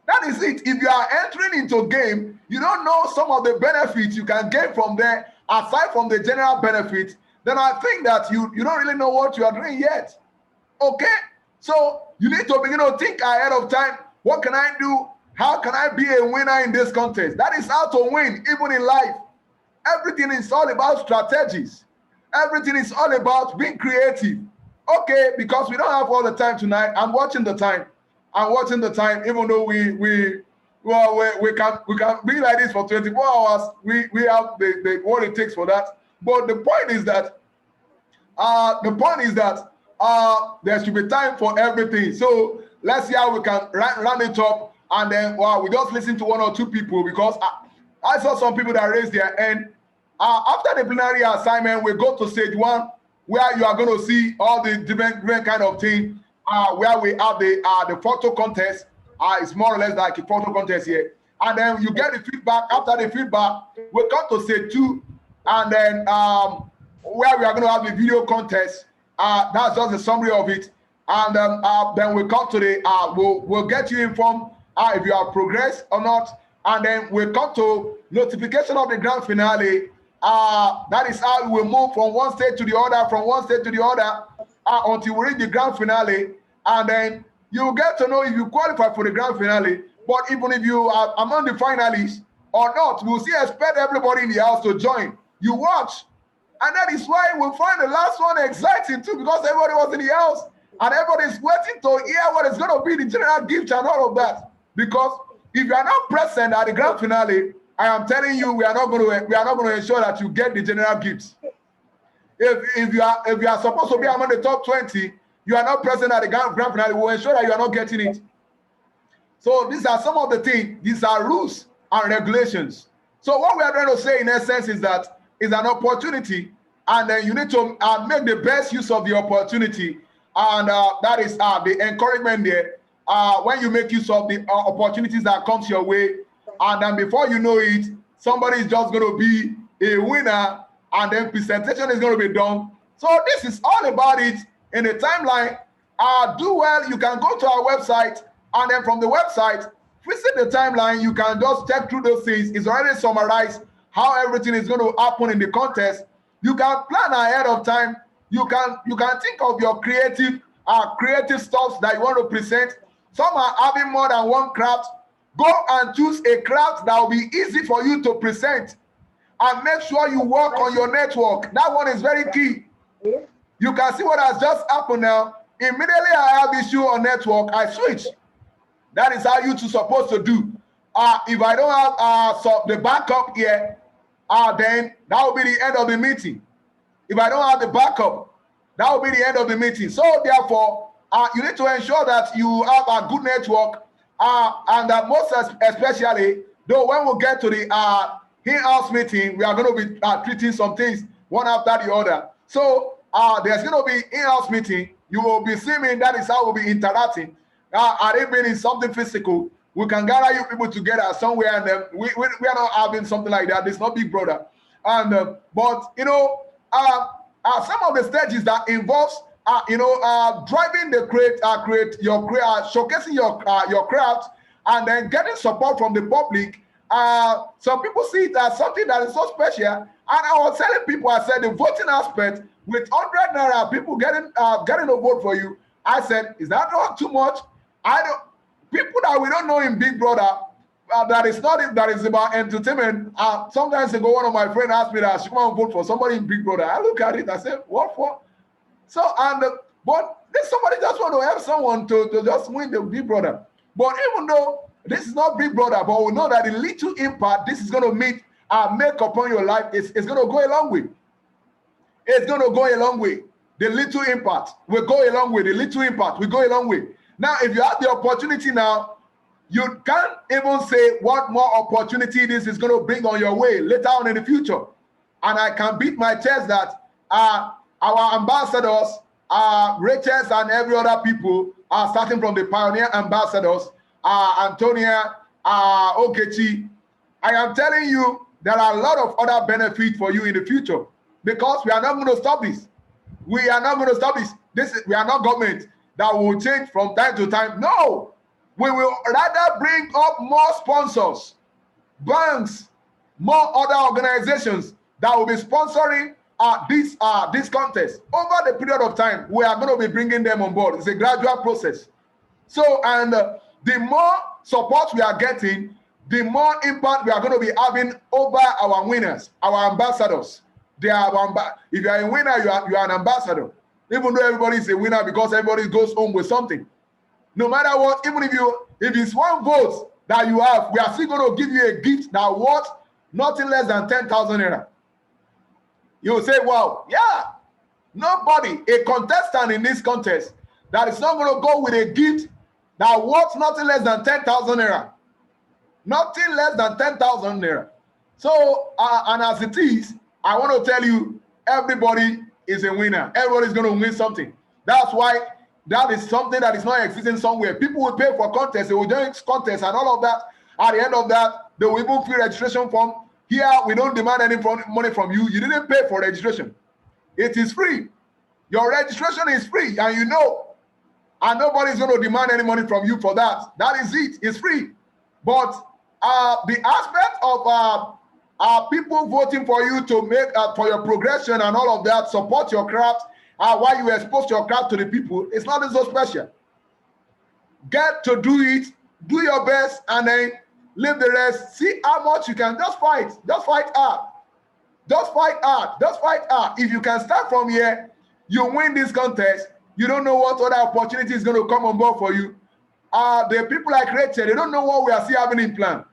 That is it. If you are entering into a game, you don't know some of the benefits you can gain from there, aside from the general benefits, then I think that you don't really know what you are doing yet. Okay, so you need to begin to think ahead of time. What can I do? How can I be a winner in this contest? That is how to win, even in life. Everything is all about strategies. Everything is all about being creative. Okay, because we don't have all the time tonight. I'm watching the time. Even though we can be like this for 24 hours. We have the what it takes for that. But the point is that there should be time for everything. So let's see how we can round it up, and then we just listen to one or two people, because I saw some people that raised their hand. After the plenary assignment, we go to stage 1, where you are going to see all the different kind of thing. Where we have the photo contest. It's more or less like a photo contest here, and then you get the feedback. After the feedback, we come to stage 2, and then where we are going to have the video contest. That's just a summary of it. And then we come to we'll get you informed if you have progressed or not. And then we come to notification of the grand finale. That is how we move from one state to the other, until we reach the grand finale. And then you get to know if you qualify for the grand finale. But even if you are among the finalists or not, we'll still expect everybody in the house to join. You watch. And that is why we find the last one exciting too, because everybody was in the house and everybody is waiting to hear what is going to be the general gift and all of that. Because if you are not present at the grand finale, I am telling you, we are not going to ensure that you get the general gifts. If you are supposed to be among the top 20, you are not present at the grand finale, we will ensure that you are not getting it. So these are some of the things. These are rules and regulations. So what we are trying to say in essence is that it's an opportunity, and then you need to make the best use of the opportunity, and that is the encouragement there. When you make use of the opportunities that comes your way, and then before you know it, somebody is just going to be a winner, and then presentation is going to be done. So this is all about it in the timeline. Do well. You can go to our website, and then from the website, visit the timeline. You can just check through those things. It's already summarized how everything is going to happen in the contest. You can plan ahead of time. You can think of your creative stuff that you want to present. Some are having more than one craft. Go and choose a craft that will be easy for you to present, and make sure you work on your network. That one is very key. You can see what has just happened now. Immediately I have issue on network, I switch. That is how you two supposed to do. If I don't have the backup here, then that will be the end of the meeting. If I don't have the backup, that will be the end of the meeting. So therefore, you need to ensure that you have a good network, and most especially, though when we get to the in-house meeting, we are going to be treating some things one after the other. So there's going to be in-house meeting. You will be seeing me. That is how we'll be interacting. Are it being something physical? We can gather you people together somewhere, and then we are not having something like that. It's not Big Brother. And but you know, some of the stages that involves driving the showcasing your craft, and then getting support from the public. Some people see it as something that is so special. And I was telling people, I said the voting aspect with 100 naira, people getting a vote for you. I said, is that not too much? People that we don't know in Big Brother, that is about entertainment. Sometimes ago, one of my friends asked me that I should come and vote for somebody in Big Brother. I look at it, I said, what for? So, but this somebody just want to help someone to just win the Big Brother. But even though this is not Big Brother, but we know that the little impact this is going to make upon your life is going to go a long way. It's going to go a long way. The little impact will go a long way. The little impact will go a long way. Now, if you have the opportunity now, you can't even say what more opportunity this is going to bring on your way later on in the future. And I can beat my chest that our ambassadors, Rachel and every other people, starting from the pioneer ambassadors, Antonia, Okechi, I am telling you, there are a lot of other benefits for you in the future, because we are not going to stop this. We are not going to stop this. We are not government that will change from time to time. No, we will rather bring up more sponsors, banks, more other organizations that will be sponsoring this contest. Over the period of time, we are going to be bringing them on board. It's a gradual process. So, and the more support we are getting, the more impact we are going to be having over our winners, our ambassadors. They are if you are a winner, you are an ambassador. Even though everybody is a winner because everybody goes home with something. No matter what, even if it's one vote that you have, we are still going to give you a gift that worth nothing less than 10,000 naira. You will say, wow, yeah. Nobody, a contestant in this contest, that is not going to go with a gift that worth nothing less than 10,000 naira. Nothing less than 10,000 naira. So, and as it is, I want to tell you, everybody is a winner. Everybody is going to win something. That's why that is something that is not existing somewhere. People will pay for contests. They will join contests and all of that. At the end of that, they will even fill registration form. Here, we don't demand any money from you. You didn't pay for registration. It is free. Your registration is free, and you know. and nobody's going to demand any money from you for that. That is it. It's free. But the aspect of people voting for you to make for your progression and all of that, support your craft, while you expose your craft to the people, it's not so special. Get to do it, do your best, and then leave the rest. See how much you can. Just fight hard. Just fight hard. If you can start from here, you win this contest. You don't know what other opportunity is going to come on board for you. The people like Rachel, they don't know what we are still having in plan.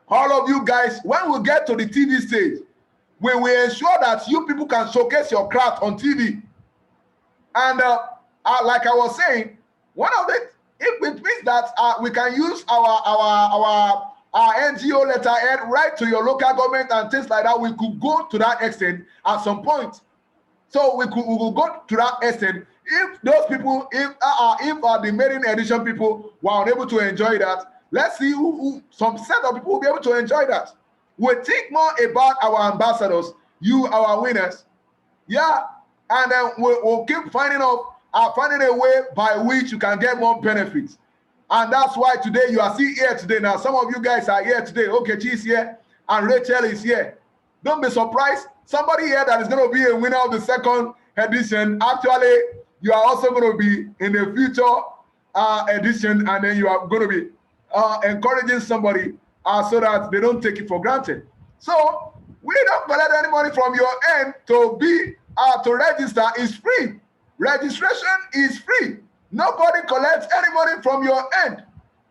All of you guys, when we get to the TV stage, we will ensure that you people can showcase your craft on TV. And like I was saying, one of the, if it means that we can use our NGO letterhead right to your local government and things like that, we could go to that extent at some point. So we will go to that extent. If those people, if the maiden edition people were unable to enjoy that, let's see who some set of people will be able to enjoy that. We think more about our ambassadors, you, our winners. Yeah, and then we'll keep finding a way by which you can get more benefits. And that's why today you are still here today. Now, some of you guys are here today. Okay, she's here and Rachel is here. Don't be surprised. Somebody here that is going to be a winner of the second edition. Actually, you are also going to be in the future edition, and then you are going to be encouraging somebody so that they don't take it for granted. So we don't collect any money from your end to be to register. Is free. Registration is free. Nobody collects any money from your end.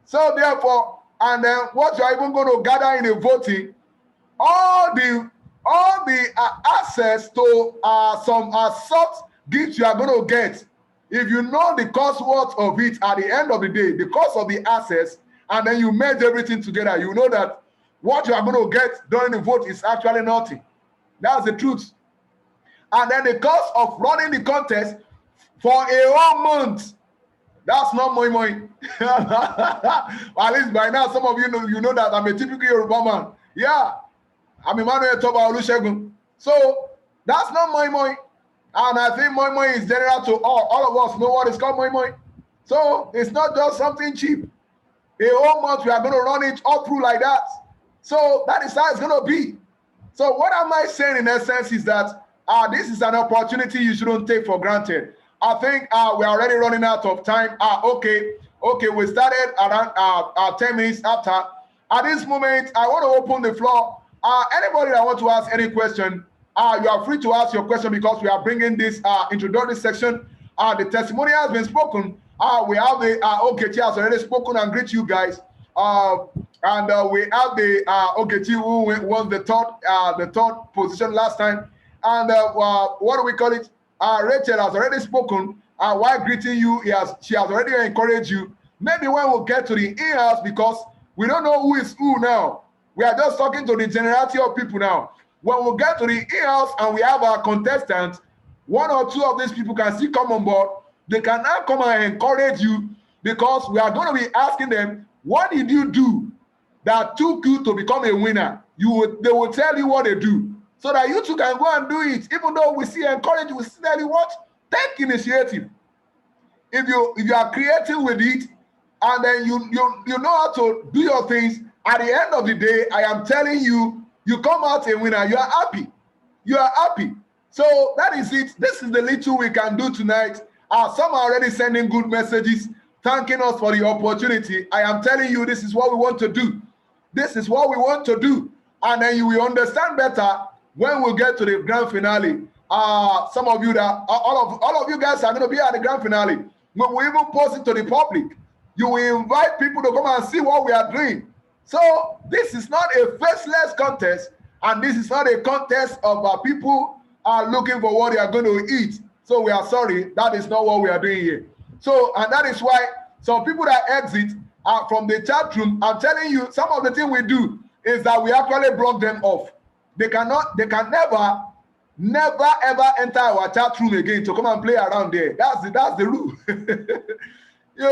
So therefore, and then what you are even going to gather in the voting, all the access to some soft gifts you are going to get. If you know the cost worth of it at the end of the day, the cost of the access, and then you merge everything together, you know that what you are going to get during the vote is actually nothing. That's the truth. And then the cost of running the contest for a whole month, that's not money. At least by now, some of you know that I'm a typical Yoruba man. Yeah, I'm Emmanuel Toba Olusegun. So that's not money. And I think money is general to all of us know what is called money. So it's not just something cheap. A whole month we are going to run it all through like that. So that is how it's going to be. So what am I saying in essence is that this is an opportunity you shouldn't take for granted. I think we're already running out of time. Okay, we started around 10 minutes after. At this moment, I want to open the floor. Anybody that want to ask any question, you are free to ask your question because we are bringing this introductory section. The testimony has been spoken. We have the Ogechi has already spoken and greet you guys. And we have the Ogechi who won the third position last time. And what do we call it? Rachel has already spoken. While greeting you, she has already encouraged you. Maybe when we'll get to the in-house, because we don't know who is who now. We are just talking to the generality of people now. When we get to the in-house and we have our contestants, one or two of these people can still come on board. They can now come and encourage you, because we are going to be asking them, what did you do that took you to become a winner? They will tell you what they do, so that you too can go and do it. Even though we see encourage, we see tell you what, take initiative. If you are creative with it, and then you know how to do your things, at the end of the day, I am telling you, you come out a winner. You are happy. You are happy. So that is it. This is the little we can do tonight. Some are already sending good messages, thanking us for the opportunity. I am telling you, this is what we want to do. This is what we want to do. And then you will understand better when we get to the grand finale. Some of you that all of you guys are going to be at the grand finale. When we even post it to the public, you will invite people to come and see what we are doing. So this is not a faceless contest, and this is not a contest of people looking for what they are going to eat. So we are sorry, that is not what we are doing here. So, and that is why some people that exit from the chat room, I'm telling you, some of the things we do is that we actually block them off. They can never ever enter our chat room again to come and play around there. That's the rule.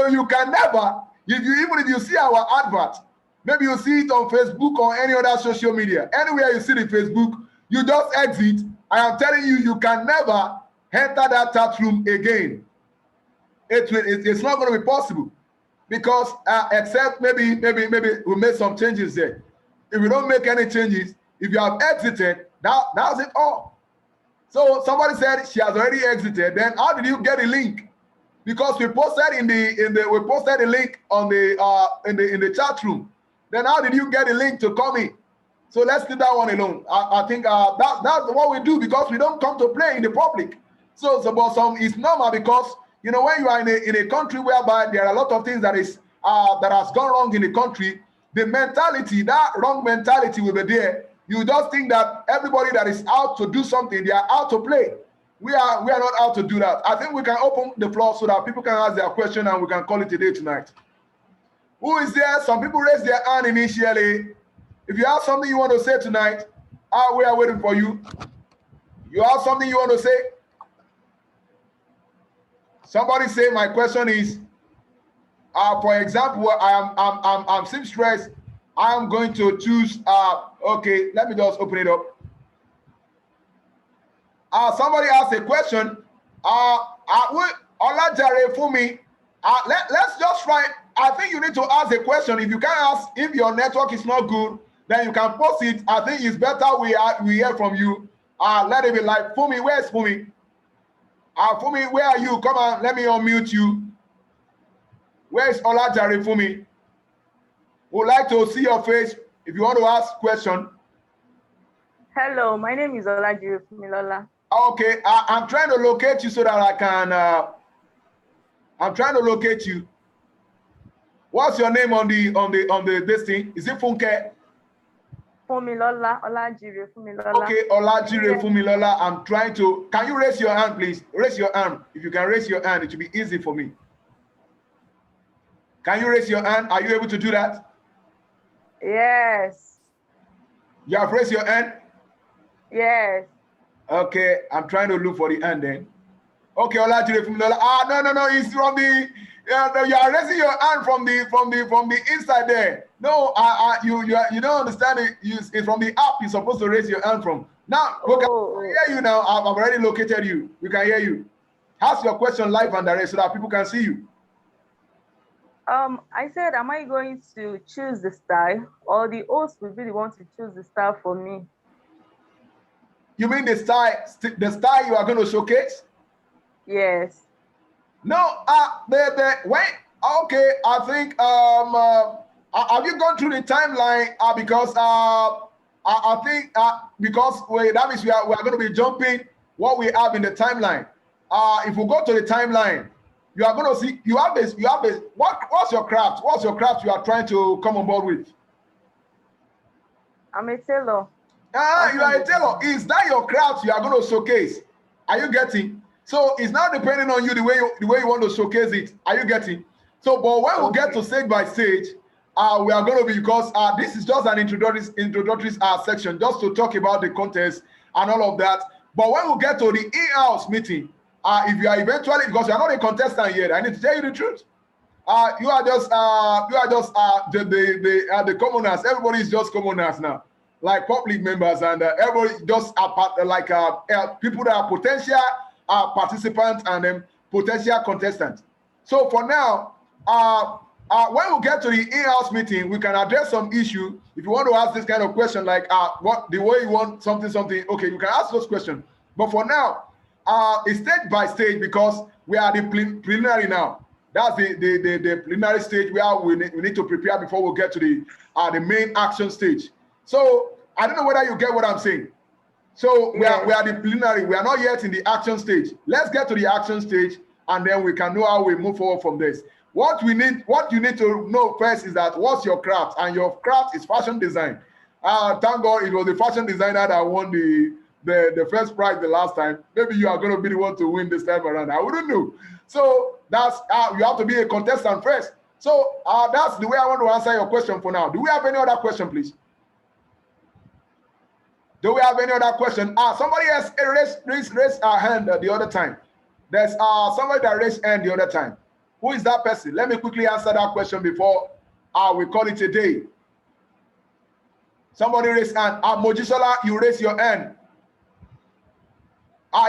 you can never, even if you see our advert, maybe you see it on Facebook or any other social media, anywhere you see the Facebook, you just exit. I am telling you, you can never enter that chat room again. It's not going to be possible because except maybe we made some changes there. If we don't make any changes, if you have exited, that's it all. So somebody said she has already exited. Then how did you get a link? Because we posted we posted a link on in the chat room. Then how did you get a link to come in? So let's leave that one alone. I think that's what we do because we don't come to play in the public. So but it's normal because you know when you are in a country whereby there are a lot of things that has gone wrong in the country, the mentality, that wrong mentality will be there. You just think that everybody that is out to do something, they are out to play. We are not out to do that. I think we can open the floor so that people can ask their question and we can call it a day tonight. Who is there? Some people raise their hand initially. If you have something you want to say tonight, we are waiting for you. You have something you want to say? Somebody say my question is, for example, I'm seamstress. I'm going to choose. Okay, let me just open it up. Somebody asked a question. Olajare Fumi. Let's just try. I think you need to ask a question. If you can't ask, if your network is not good, then you can post it. I think it's better we hear from you. Let it be like Fumi. Where's Fumi? Fumi, where are you? Come on, let me unmute you. Where's Olajare Fumi? Would like to see your face if you want to ask a question. Hello, my name is Olajire Fumilola. Okay, I'm trying to locate you so that I can. I'm trying to locate you. What's your name on the this thing? Is it Funke? Fumilola, Olajire Fumilola. Okay, Olajire Fumilola. I'm trying to. Can you raise your hand, please? Raise your hand. If you can raise your hand, it will be easy for me. Can you raise your hand? Are you able to do that? Yes. You have raised your hand? Yes. Okay, I'm trying to look for the hand then. Okay, Olajire Fumilola. No, it's from the. You are raising your hand from the inside there. No, you don't understand it. It's from the app. You're supposed to raise your hand from. Now we can hear you now. I've already located you. We can hear you. Ask your question live and direct so that people can see you. I said, am I going to choose the style, or the host will be the one to choose the style for me? You mean the style you are going to showcase? Yes. No, okay, I think have you gone through the timeline? Because I think because that means we are going to be jumping what we have in the timeline. If we go to the timeline, you are going to see you have this. What's your craft? What's your craft you are trying to come on board with? I'm a tailor. You are a tailor. Is that your craft you are going to showcase? Are you getting? So it's not depending on you the way you want to showcase it. Are you getting? So, but when we get to stage by stage, we are going to be, because this is just an introductory section, just to talk about the contest and all of that. But when we get to the in-house meeting, if you are eventually, because you are not a contestant yet, I need to tell you the truth. You are just the commoners. Everybody is just commoners now, like public members, and everybody just like people that are potential participants and potential contestants. So for now, when we get to the in-house meeting, we can address some issue. If you want to ask this kind of question, like what the way you want something, okay, you can ask those questions. But for now, it's stage by stage, because we are the preliminary now. That's the preliminary stage where we need to prepare before we get to the main action stage. So I don't know whether you get what I'm saying. So we are the preliminary. We are not yet in the action stage. Let's get to the action stage, and then we can know how we move forward from this. What you need to know first is that what's your craft, and your craft is fashion design. Thank God it was the fashion designer that won the first prize the last time. Maybe you are going to be the one to win this time around. I wouldn't know. So that's you have to be a contestant first. So that's the way I want to answer your question for now. Do we have any other question, please? Do we have any other question? Somebody else raised a hand the other time. There's somebody that raised hand the other time. Who is that person? Let me quickly answer that question before we call it a day. Somebody raised hand. Mojisola, you raised your hand.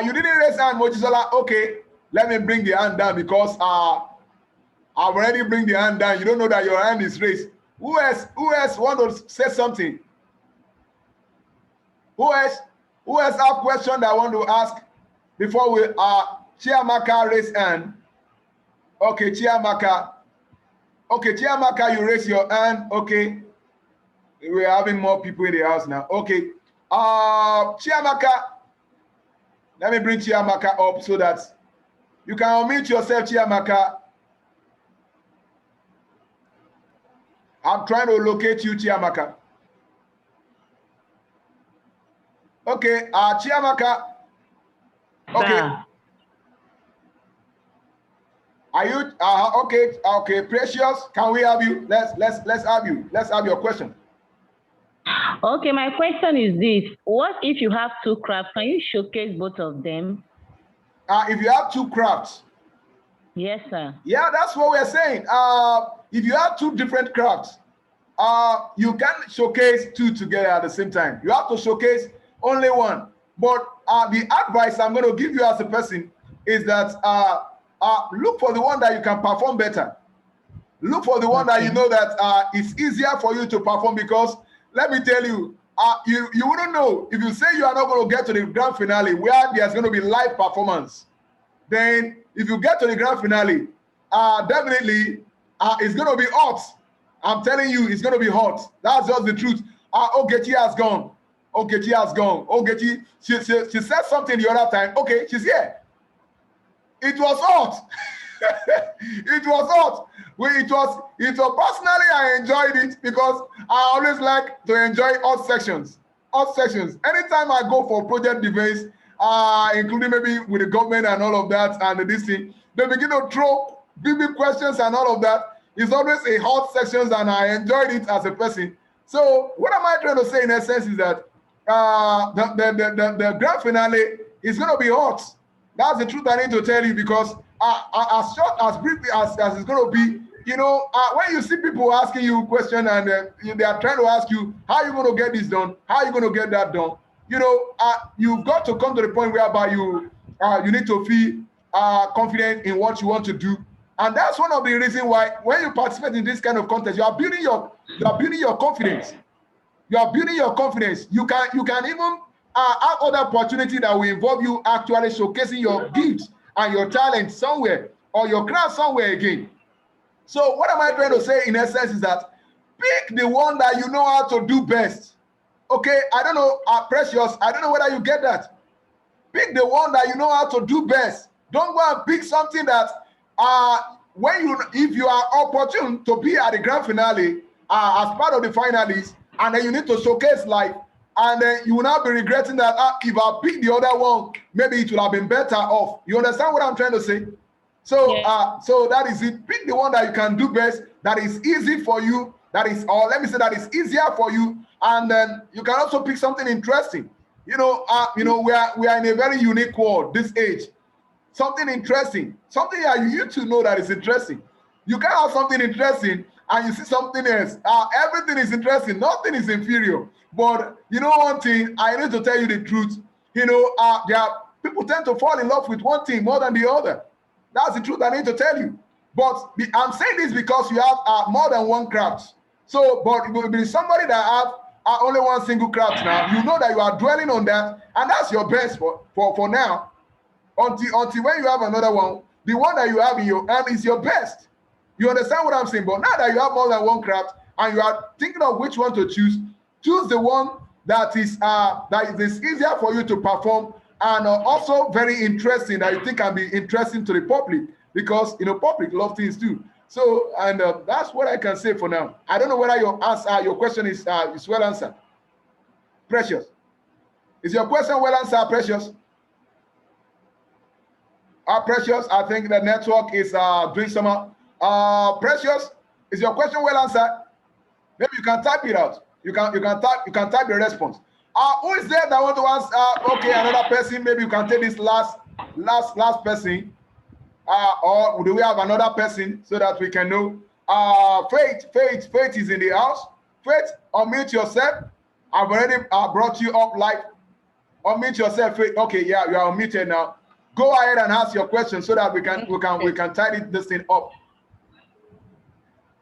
You didn't raise hand, Mojisola. Okay. Let me bring the hand down because I've already bring the hand down. You don't know that your hand is raised. Who else want to say something? Who else have question that I want to ask before we Chiamaka raise hand? Okay, Chiamaka. Okay, Chiamaka, you raise your hand. Okay. We're having more people in the house now. Okay. Chiamaka. Let me bring Chiamaka up so that you can unmute yourself, Chiamaka. I'm trying to locate you, Chiamaka. Okay, Chiamaka. Okay. Are you okay? Okay, Precious. Can we have you? Let's have you. Let's have your question. Okay, my question is this: what if you have two crafts? Can you showcase both of them? If you have two crafts. Yes, sir. Yeah, that's what we're saying. If you have two different crafts, you can showcase two together at the same time. You have to showcase only one. But the advice I'm going to give you as a person is that look for the one that you can perform better. Look for the one that you know that it's easier for you to perform, because let me tell you, you wouldn't know if you say you are not going to get to the grand finale where there's going to be live performance. Then if you get to the grand finale, definitely it's going to be hot. I'm telling you, it's going to be hot. That's just the truth. Ogechi has gone. Ogechi has gone. Ogechi, she said something the other time. Okay, she's here. It was hot. It was hot. It was personally, I enjoyed it because I always like to enjoy hot sections. Hot sections. Anytime I go for project events, including maybe with the government and all of that and this thing, they begin to throw big questions and all of that. It's always a hot sections, and I enjoyed it as a person. So what am I trying to say in essence is that the grand finale is going to be hot. That's the truth I need to tell you, because as short, as briefly as it's going to be, you know, when you see people asking you a question and they are trying to ask you, how are you going to get this done? How are you going to get that done? You know, you've got to come to the point whereby you need to feel confident in what you want to do. And that's one of the reasons why when you participate in this kind of contest, you are building your confidence. You are building your confidence. You can even have other opportunity that will involve you actually showcasing your gifts and your talent somewhere, or your craft somewhere again. So what am I trying to say in essence is that pick the one that you know how to do best. Okay, I don't know, Precious, I don't know whether you get that. Pick the one that you know how to do best. Don't go and pick something that if you are opportune to be at the grand finale as part of the finalists, and then you need to showcase life, and then you will not be regretting that if I pick the other one, maybe it would have been better off. You understand what I'm trying to say? So yeah. So that is it. Pick the one that you can do best, that is easy for you, that is easier for you, and then you can also pick something interesting. We are in a very unique world this age. Something interesting, something that you need to know that is interesting. You can have something interesting and you see something else. Everything is interesting, nothing is inferior. But you know one thing, I need to tell you the truth. People tend to fall in love with one thing more than the other. That's the truth I need to tell you. But I'm saying this because you have more than one craft. So, but if you be somebody that have only one single craft now, you know that you are dwelling on that, and that's your best for now. Until when you have another one, the one that you have in your hand is your best. You understand what I'm saying? But now that you have more than one craft and you are thinking of which one to choose the one that is easier for you to perform, and also very interesting, that you think can be interesting to the public, because public love things too. So, and that's what I can say for now. I don't know whether your question is well answered. Precious, is your question well answered, Precious? Precious, I think the network is doing some. Precious, is your question well answered? Maybe you can type it out. You can type the response. Who is there that want to ask? Okay, another person. Maybe you can take this last person. Or do we have another person so that we can know? Faith is in the house. Faith, unmute yourself. I've already brought you up live. Unmute yourself, Faith. Okay, yeah, you are unmuted now. Go ahead and ask your question so that we can tidy this thing up.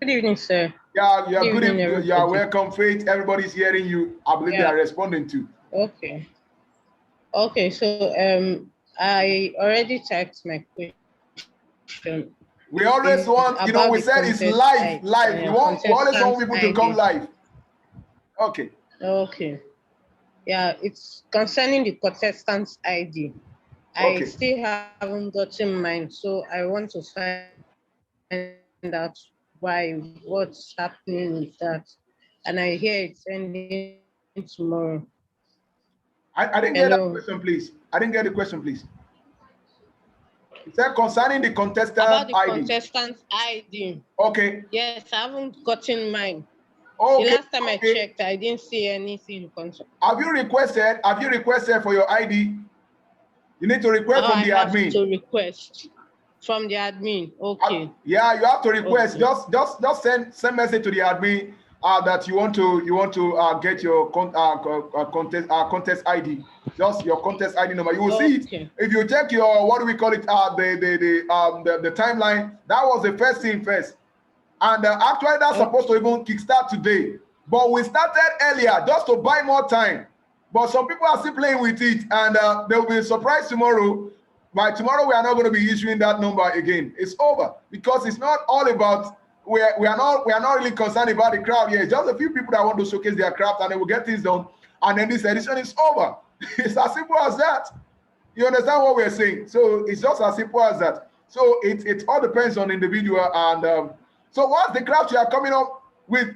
Good evening, sir. Yeah, you are Good evening, good. You are welcome, Faith. Everybody's hearing you. I believe they are responding to. Okay. Okay, so I already typed my question. We always want, you know, we said it's live. We always want people to come live. Okay. Okay. Yeah, it's concerning the contestant's ID. I still haven't gotten mine, so I want to find out what's happening with that. And I hear it's ending tomorrow. I didn't get that question, please. I didn't get the question, please. It said concerning the contestant about the ID. contestant's ID. Okay. Yes, I haven't gotten mine. Okay. The last time I checked, I didn't see anything. Have you requested for your ID? You need to request from the admin. I have to request from the admin. Okay. Yeah, you have to request. Okay. Just send message to the admin that you want to get your contest ID. Just your contest ID number. You will see it. If you check your, what do we call it? The timeline. That was the first thing first. And actually, that's supposed to even kickstart today. But we started earlier just to buy more time. But some people are still playing with it, and they will be surprised tomorrow. By tomorrow, we are not going to be issuing that number again. It's over because it's not all about. We are not really concerned about the crowd here. It's just a few people that want to showcase their craft, and they will get things done. And then this edition is over. It's as simple as that. You understand what we're saying? So it's just as simple as that. So it all depends on the individual. And so what's the craft you are coming up with?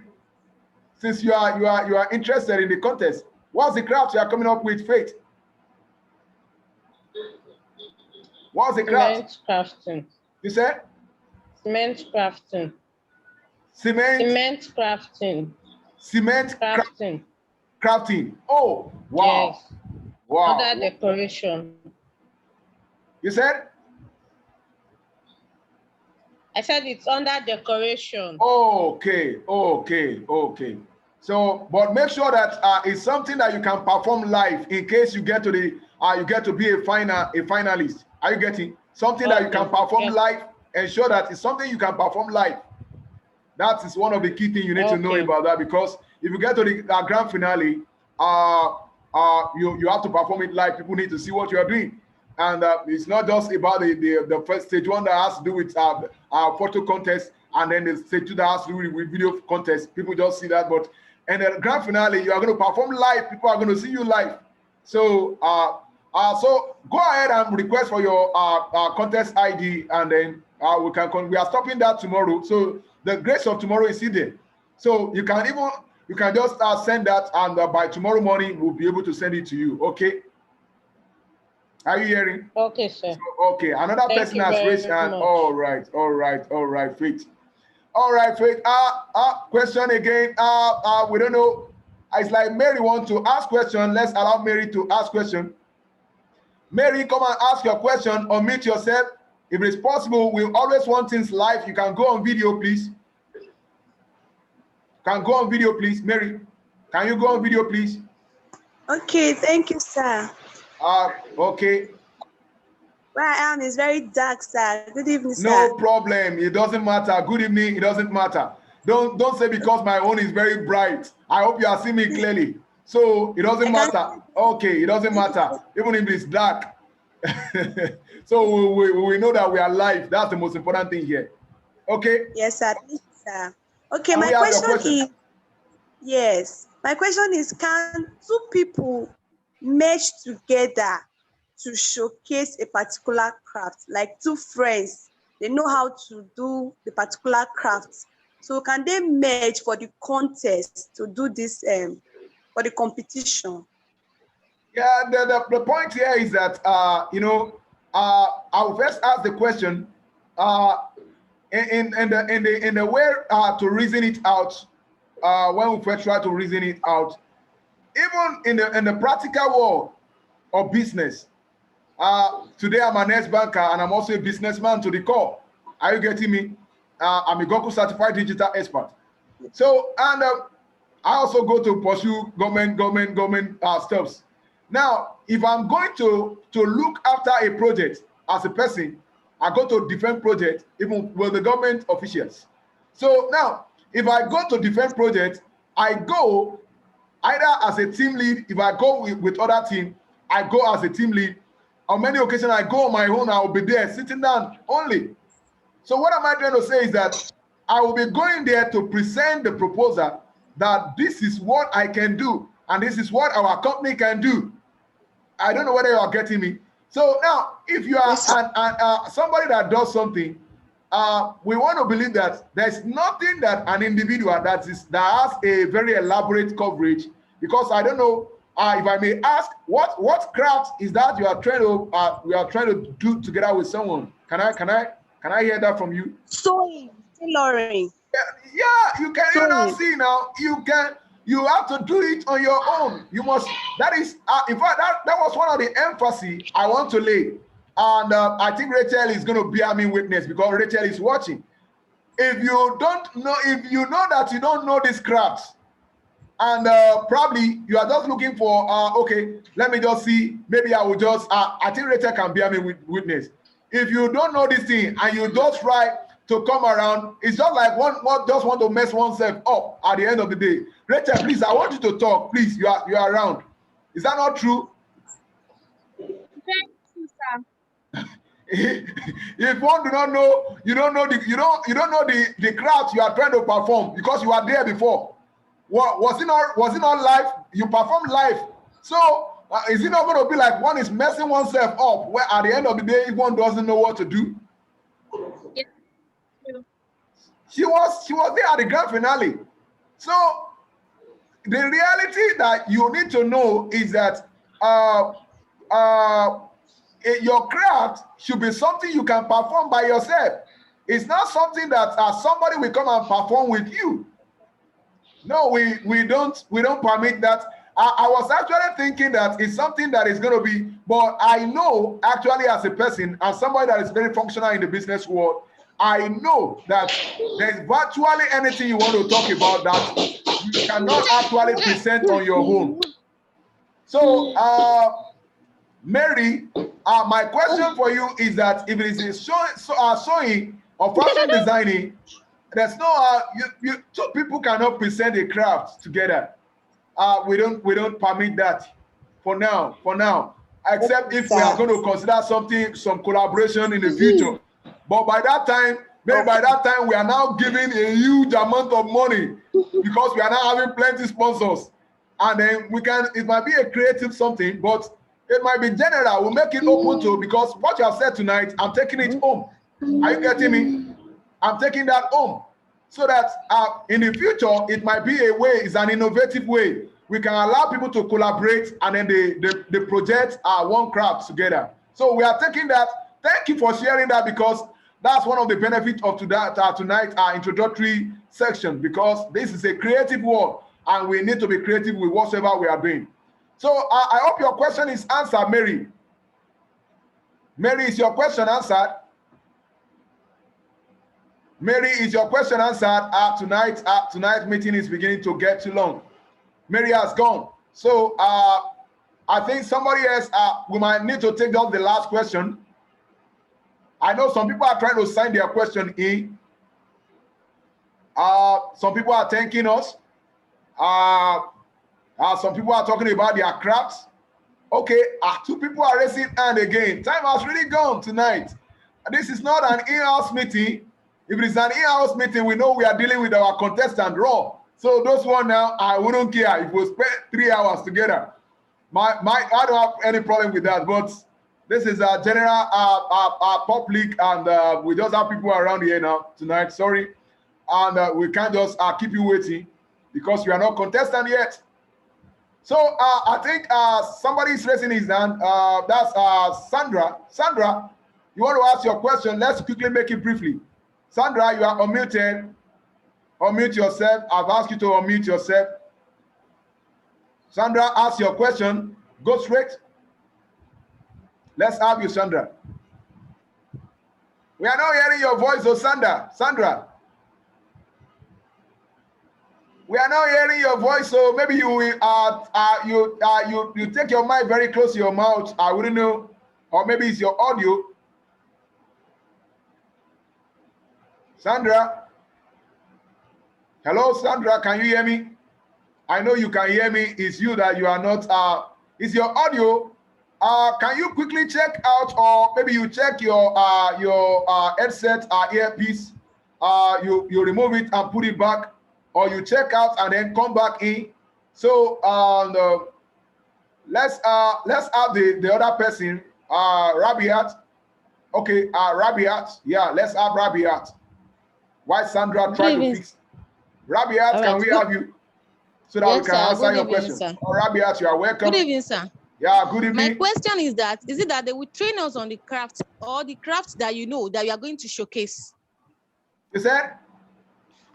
Since you are interested in the contest, what's the craft you are coming up with, Faith? What's the craft? Cement crafting. You said? Cement crafting. Cement crafting. Cement crafting. Crafting. Oh, wow. Yes. Wow. Under decoration. You said? I said it's under decoration. Okay. So, but make sure that it's something that you can perform live in case you get to the you get to be a finalist. Are you getting something that you can perform live? Ensure that it's something you can perform live. That is one of the key things you need to know about that, because if you get to the grand finale, you have to perform it live. People need to see what you are doing, and it's not just about the first stage one that has to do with photo contest, and then the stage two that has to do with video contest. People just see that, but in the grand finale, you are going to perform live. People are going to see you live. So so go ahead and request for your contest ID, and then we are stopping that tomorrow. So the grace of tomorrow is still there. So you can just send that, and by tomorrow morning we'll be able to send it to you. Okay? Are you hearing? Okay, sir. So, okay. Another person has raised hand. All right, Faith. All right, Faith. Question again. We don't know. It's like Mary wants to ask question. Let's allow Mary to ask question. Mary, come and ask your question. Unmute yourself. If it's possible, we always want things live. You can go on video, please. Mary. Can you go on video, please? Okay, thank you, sir. Okay. Where I am is very dark, sir. Good evening, sir. No problem. It doesn't matter. Good evening. It doesn't matter. Don't say because my own is very bright. I hope you are seeing me clearly. So it doesn't matter. Okay, it doesn't matter. Even if it's dark. So we know that we are live. That's the most important thing here. Okay? Yes, sir. Thank you, sir. Okay, my question is, yes. My question is, can two people merge together to showcase a particular craft? Like two friends, they know how to do the particular craft. So can they merge for the contest to do this for the competition? Yeah, the point here is that I will first ask the question in the way to reason it out. When we first try to reason it out, even in the practical world of business. Today I'm an ex-banker and I'm also a businessman to the core. Are you getting me? I'm a Goku certified digital expert. So, and I also go to pursue government stuffs. Now, if I'm going to look after a project, as a person, I go to different projects, even with the government officials. So now, if I go to different projects, I go either as a team lead. If I go with other team, I go as a team lead. On many occasions, I go on my own. I will be there sitting down only. So what am I trying to say is that I will be going there to present the proposal that this is what I can do and this is what our company can do. I don't know whether you are getting me. So now, if you are somebody that does something, we want to believe that there's nothing that an individual that has a very elaborate coverage. Because I don't know if I may ask, what craft is that you are trying to do together with someone? Can I hear that from you? Sewing, tailoring. Yeah, you can now see now. You have to do it on your own. You must. That is, in fact, that was one of the emphasis I want to lay. And I think Rachel is going to bear me witness because Rachel is watching. If you don't know, if you know that you don't know these crafts, and probably you are just looking for, okay, let me just see. Maybe I will just. I think Rachel can bear me witness. If you don't know this thing and you just try to come around, it's just like one just want to mess oneself up at the end of the day. Rachel, please, I want you to talk. Please, you are around. Is that not true? Thank you, sir. If one do not know, you don't know the craft you are trying to perform because you are there before. Was it not live? You performed live. So is it not going to be like one is messing oneself up where at the end of the day if one doesn't know what to do? Yes. She was there at the grand finale. So the reality that you need to know is that your craft should be something you can perform by yourself. It's not something that somebody will come and perform with you. No, we don't permit that. I was actually thinking that it's something that is going to be, but I know actually as a person and somebody that is very functional in the business world, I know that there's virtually anything you want to talk about that you cannot actually present on your own. So, Mary, my question for you is that if it is sewing or fashion designing, there's no two people cannot present a craft together. We don't permit that for now. Except if we are going to consider some collaboration in the future. But by that time, maybe by that time we are now giving a huge amount of money because we are now having plenty sponsors, and then it might be a creative something, but it might be general. We'll make it open to, because what you have said tonight, I'm taking it home. Are you getting me? I'm taking that home. So that in the future, it might be a way, it's an innovative way. We can allow people to collaborate and then they project one craft together. So we are taking that. Thank you for sharing that, because that's one of the benefits of tonight's introductory section, because this is a creative world and we need to be creative with whatever we are doing. So I hope your question is answered, Mary. Mary, is your question answered? Mary, is your question answered? Tonight's meeting is beginning to get too long. Mary has gone. So I think somebody else, we might need to take down the last question. I know some people are trying to sign their question in. Some people are thanking us. Some people are talking about their crafts. Okay, two people are raising hand again. Time has really gone tonight. This is not an in-house meeting. If it is an in-house meeting, we know we are dealing with our contestant raw. So those one now, I wouldn't care if we spend 3 hours together. I don't have any problem with that. But this is a general public, and we just have people around here now tonight. Sorry, and we can't just keep you waiting because you are not contestant yet. So I think somebody is raising his hand. That's Sandra. Sandra, you want to ask your question? Let's quickly make it briefly. Sandra, you are unmuted. Unmute yourself. I've asked you to unmute yourself. Sandra, ask your question. Go straight. Let's have you, Sandra. We are not hearing your voice, oh Sandra. Sandra. We are not hearing your voice, so maybe you will you take your mic very close to your mouth. I wouldn't know, or maybe it's your audio. Sandra. Hello, Sandra. Can you hear me? I know you can hear me. It's you that you are not. Is your audio? Can you quickly check out, or maybe you check your headset earpiece? You remove it and put it back, or you check out and then come back in. So let's have the other person, Rabiat. Okay, Rabiat. Yeah, let's have Rabiat. Why Sandra try to fix? Rabiat, right. can we have you so that Yes, we can answer your evening, question? sir. Oh, Rabiat, you are welcome. Good evening, sir. Yeah, good evening. My question is that, is it that they will train us on the craft, or the craft that you know that you are going to showcase? You said?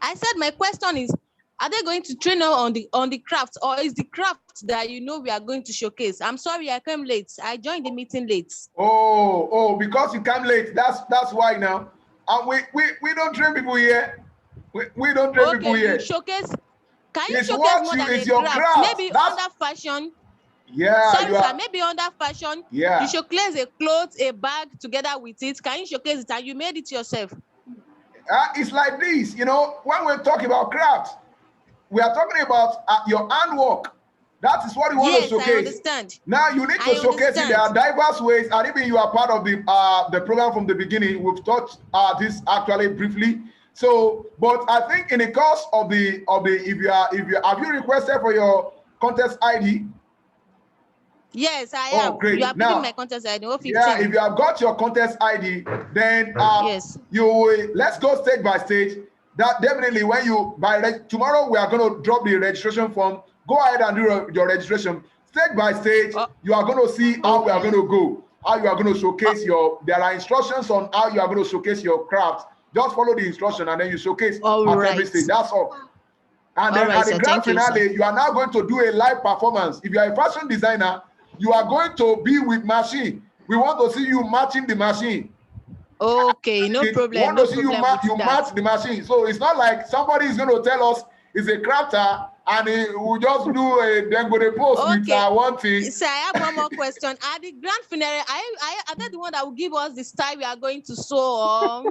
I said my question is, are they going to train us on the craft, or is the craft that you know we are going to showcase? I'm sorry, I came late. I joined the meeting late. Oh, because you came late. That's why now. And we don't train people here. We don't train people here. You showcase. Can you It's showcase what more you, than it's a your craft? craft. Maybe That's, under fashion. yeah. Sorry, sir. Maybe under fashion. Yeah. You showcase a clothes, a bag together with it. Can you showcase it and you made it yourself? It's like this, you know, when we're talking about craft, we are talking about your handwork. That is what you want to showcase. I understand. Now you need to showcase it. There are diverse ways, and even you are part of the program from the beginning. We've touched this actually briefly. So, but I think in the course of the if you have you requested for your contest ID? Yes, I am. Oh, great. You are picking my contest ID. 15. Yeah, if you have got your contest ID, then yes, you will, let's go stage by stage. That definitely when you tomorrow we are going to drop the registration form. Go ahead and do your registration stage by stage. You are going to see how we are going to go. How you are going to showcase there are instructions on how you are going to showcase your craft. Just follow the instruction and then you showcase every stage. That's all. And then at the grand finale, you are now going to do a live performance. If you are a fashion designer, you are going to be with machine. We want to see you matching the machine. Okay, no problem. We want to see you match the machine. So it's not like somebody is going to tell us he's a crafter and he will just do a then go to post with one thing. So I have one more question. At the grand finale, are they the one that will give us the style we are going to sew on?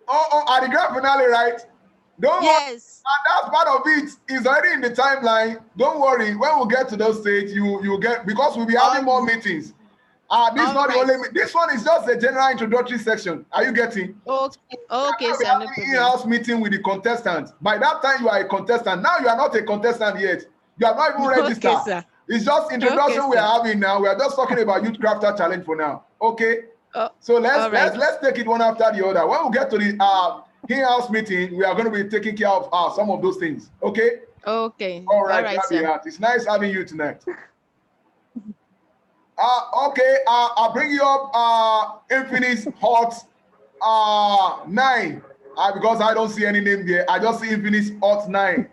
At the grand finale, right? Don't worry. And that's part of it. It's already in the timeline. Don't worry. When we get to those stage, you get, because we'll be having more meetings. This is not the only. This one is just a general introductory section. Are you getting? Okay, sir. No in-house meeting with the contestants. By that time, you are a contestant. Now you are not a contestant yet. You are not even registered. Okay, sir. It's just introduction we are having now. We are just talking about Youth Crafter Challenge for now. Okay. So let's take it one after the other. When we get to the in-house meeting, we are going to be taking care of some of those things. Okay. Okay. All right, sir. It's nice having you tonight. Okay, I'll bring you up Infinix Hot 9 because I don't see any name there. I just see Infinix Hot 9.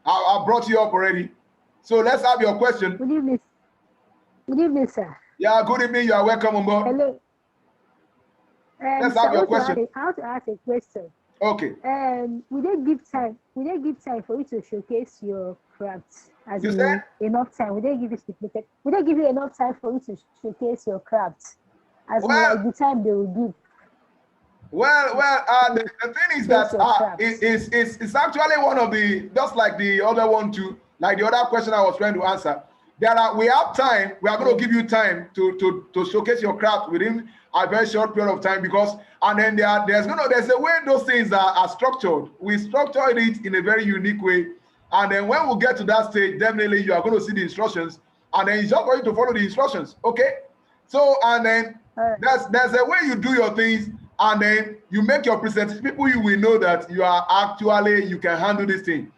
I brought you up already. So let's have your question. Good evening. Good evening, sir. Yeah, good evening. You are welcome on board. Hello. Let's have your question. I want to ask a question. Okay. Will they give time? Will they give time for you to showcase your crafts? As you in said? Enough time? Will they give you Will they give you enough time for you to showcase your crafts? As like the time they will give. Well, the thing is that it's actually one of the, just like the other one too, like the other question I was trying to answer. We have time. We are going to give you time to showcase your craft within a very short period of time, because and then there's a way those things are structured. We structured it in a very unique way, and then when we get to that stage, definitely you are going to see the instructions, and then it's just going to follow the instructions. Okay, so and then there's a way you do your things, and then you make your presentation. People you will know that you can handle this thing.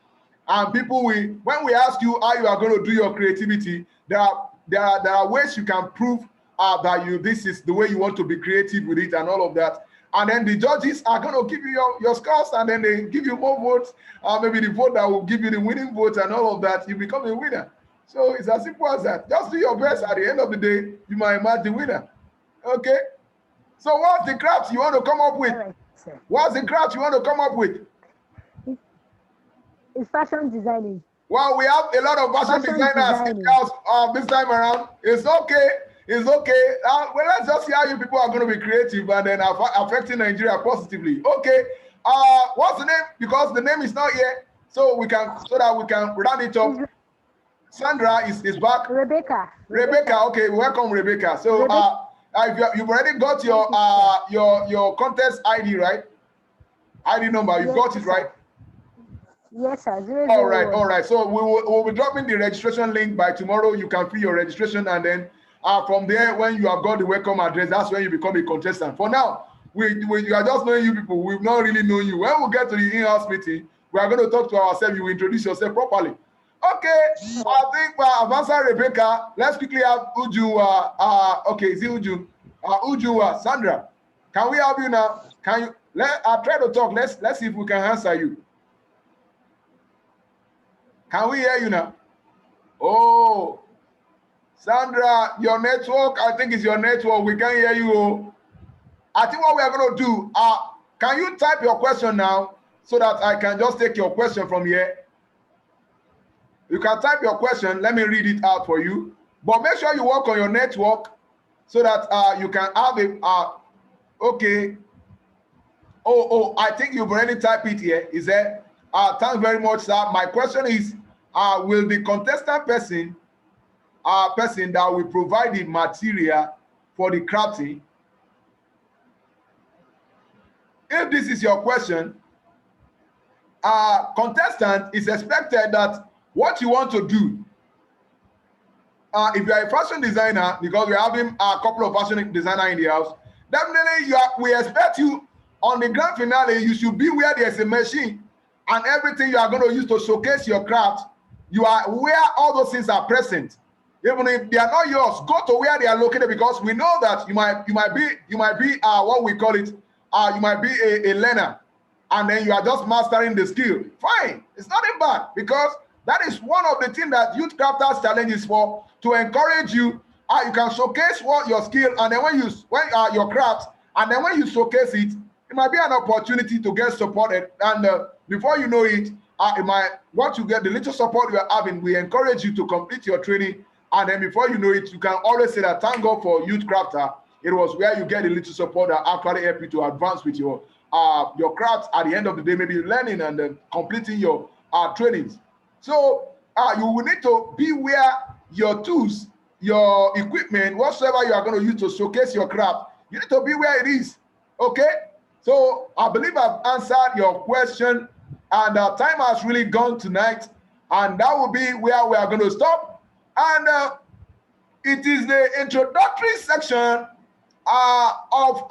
And people when we ask you how you are going to do your creativity, there are ways you can prove that this is the way you want to be creative with it and all of that. And then the judges are going to give you your scores, and then they give you more votes, maybe the vote that will give you the winning vote and all of that. You become a winner. So it's as simple as that. Just do your best. At the end of the day, you might emerge the winner. Okay. So what's the craft you want to come up with? What's the craft you want to come up with? It's fashion designing. Well, we have a lot of fashion designers in house this time around. It's okay. It's okay. Well, let's just see how you people are going to be creative and then affecting Nigeria positively. Okay. What's the name? Because the name is not here, so that we can round it up. Sandra is back. Rebecca. Okay, welcome, Rebecca. So you've already got your contest ID, right? ID number. You've got it, right? Yes, sir. All right. So we'll be dropping the registration link by tomorrow. You can fill your registration, and then from there, when you have got the welcome address, that's when you become a contestant. For now, we are just knowing you people. We've not really known you. When we get to the in-house meeting, we are going to talk to ourselves. You will introduce yourself properly. Okay, I think I've answered Rebecca. Let's quickly have Uju. Okay, is it Uju? Uju, Sandra. Can we have you now? Can you? I'll try to talk. Let's see if we can answer you. Can we hear you now? Oh, Sandra, your network, I think it's your network. We can't hear you. I think what we are going to do, can you type your question now so that I can just take your question from here? You can type your question. Let me read it out for you. But make sure you work on your network so that you can have it. Okay. Oh, I think you've already typed it here. Is there? Thanks very much, sir. My question is, will the contestant person that will provide the material for the crafting? If this is your question, contestant is expected that what you want to do, if you are a fashion designer, because we're having a couple of fashion designers in the house, definitely we expect you on the grand finale, you should be where there's a machine and everything you are going to use to showcase your craft. You are where all those things are present. Even if they are not yours, go to where they are located, because we know that you might be what we call it, you might be a learner, and then you are just mastering the skill. Fine, it's nothing bad, because that is one of the things that Youth Crafters Challenge is for, to encourage you. You can showcase what your skill, and then when your craft, and then when you showcase it, it might be an opportunity to get supported, and before you know it, what you get, the little support you are having, we encourage you to complete your training, and then before you know it, you can always say that thank God for Youth Crafter. It was where you get a little support that actually help you to advance with your craft. At the end of the day, maybe learning and completing your trainings. So you will need to be where your tools, your equipment, whatsoever you are going to use to showcase your craft, you need to be where it is. Okay? So I believe I've answered your question, and our time has really gone tonight, and that will be where we are going to stop. And it is the introductory section of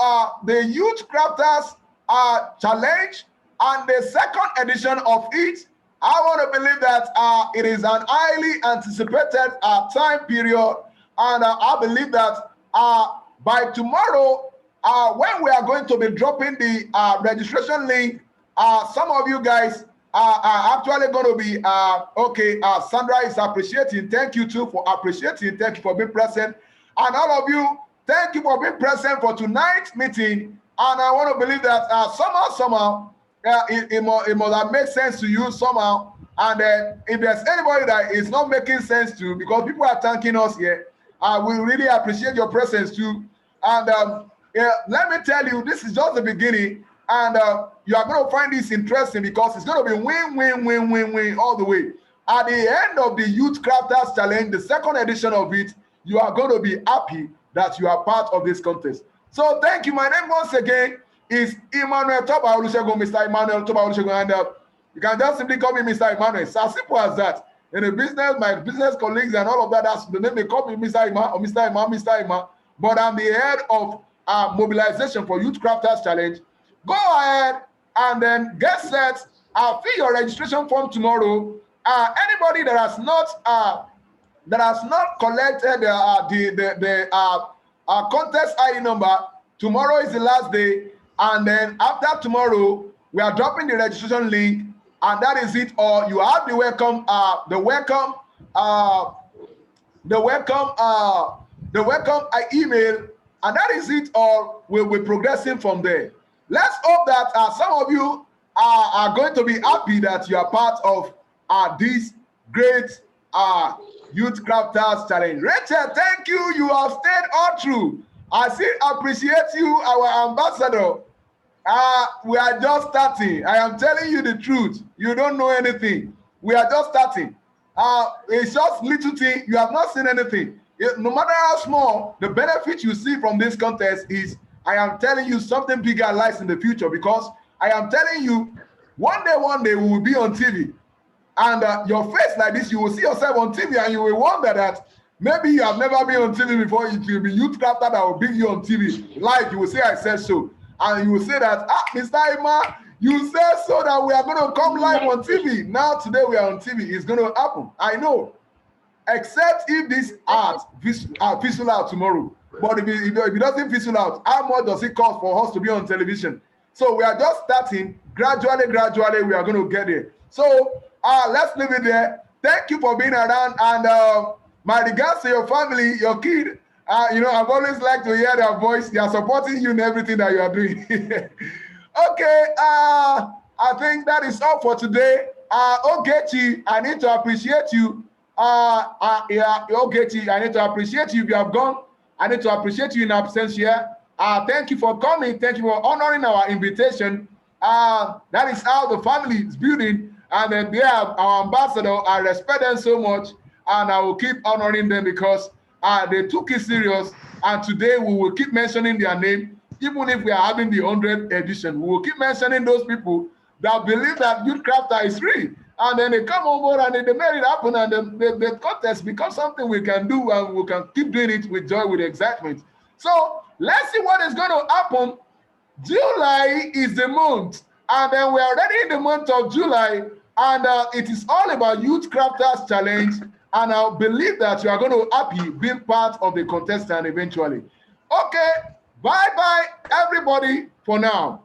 the Youth Crafters Challenge, and the second edition of it. I want to believe that it is an highly anticipated time period, and I believe that by tomorrow, when we are going to be dropping the registration link, some of you guys are actually going to be okay. Sandra is appreciating. Thank you too for appreciating. Thank you for being present, and all of you, thank you for being present for tonight's meeting. And I want to believe that somehow it must have made sense to you somehow. And if there's anybody that is not making sense to, because people are thanking us here, we really appreciate your presence too. And let me tell you, this is just the beginning, and you are going to find this interesting, because it's going to be win all the way. At the end of the Youth Crafters Challenge, the second edition of it, you are going to be happy that you are part of this contest. So thank you. My name once again is Emmanuel Toba Olusegun, Mr. Emmanuel Toba Olusegun, and you can just simply call me Mr. Emmanuel. It's as simple as that. In the business, my business colleagues and all of that, that's the name they call me, Mr. Emma or Mr. Emma, Mr. Emma. But I'm the head of mobilization for Youth Crafters Challenge. Go ahead and then get set. Fill your registration form tomorrow. Anybody that has not collected the contest ID number, tomorrow is the last day, and then after tomorrow we are dropping the registration link, and that is it. Or you have the welcome email, and that is it. Or we'll be progressing from there. Let's hope that some of you are going to be happy that you are part of this great Youth Crafters Challenge. Rachel, thank you. You have stayed all through. I still appreciate you, our ambassador. We are just starting. I am telling you the truth. You don't know anything. We are just starting. It's just little thing. You have not seen anything. No matter how small, the benefit you see from this contest is, I am telling you, something bigger lies in the future, because I am telling you, one day we will be on TV. And your face like this, you will see yourself on TV and you will wonder that maybe you have never been on TV before. It will be Youth Crafter that will bring you on TV. Live, you will say, I said so. And you will say that, Mr. Ima, you said so that we are going to come live on TV. Now, today we are on TV. It's going to happen. I know. Except if this art fizzle out tomorrow. But if it doesn't fizzle out, how much does it cost for us to be on television? So we are just starting. Gradually, we are going to get there. So let's leave it there. Thank you for being around. And my regards to your family, your kid. I've always liked to hear their voice. They are supporting you in everything that you are doing. Okay, I think that is all for today. Ogechi, I need to appreciate you. Ogechi, I need to appreciate you if you have gone. I need to appreciate you in absence here. Thank you for coming. Thank you for honoring our invitation. That is how the family is building. And then they have our ambassador. I respect them so much. And I will keep honoring them because they took it serious. And today we will keep mentioning their name. Even if we are having the 100th edition, we will keep mentioning those people that believe that Youth Crafter is free. And then they come on board and they made it happen. And the contest becomes something we can do, and we can keep doing it with joy, with excitement. So let's see what is going to happen. July is the month. And then we're already in the month of July. And it is all about Youth Crafters Challenge. And I believe that you are going to be happy being part of the contestant eventually. Okay, bye-bye, everybody, for now.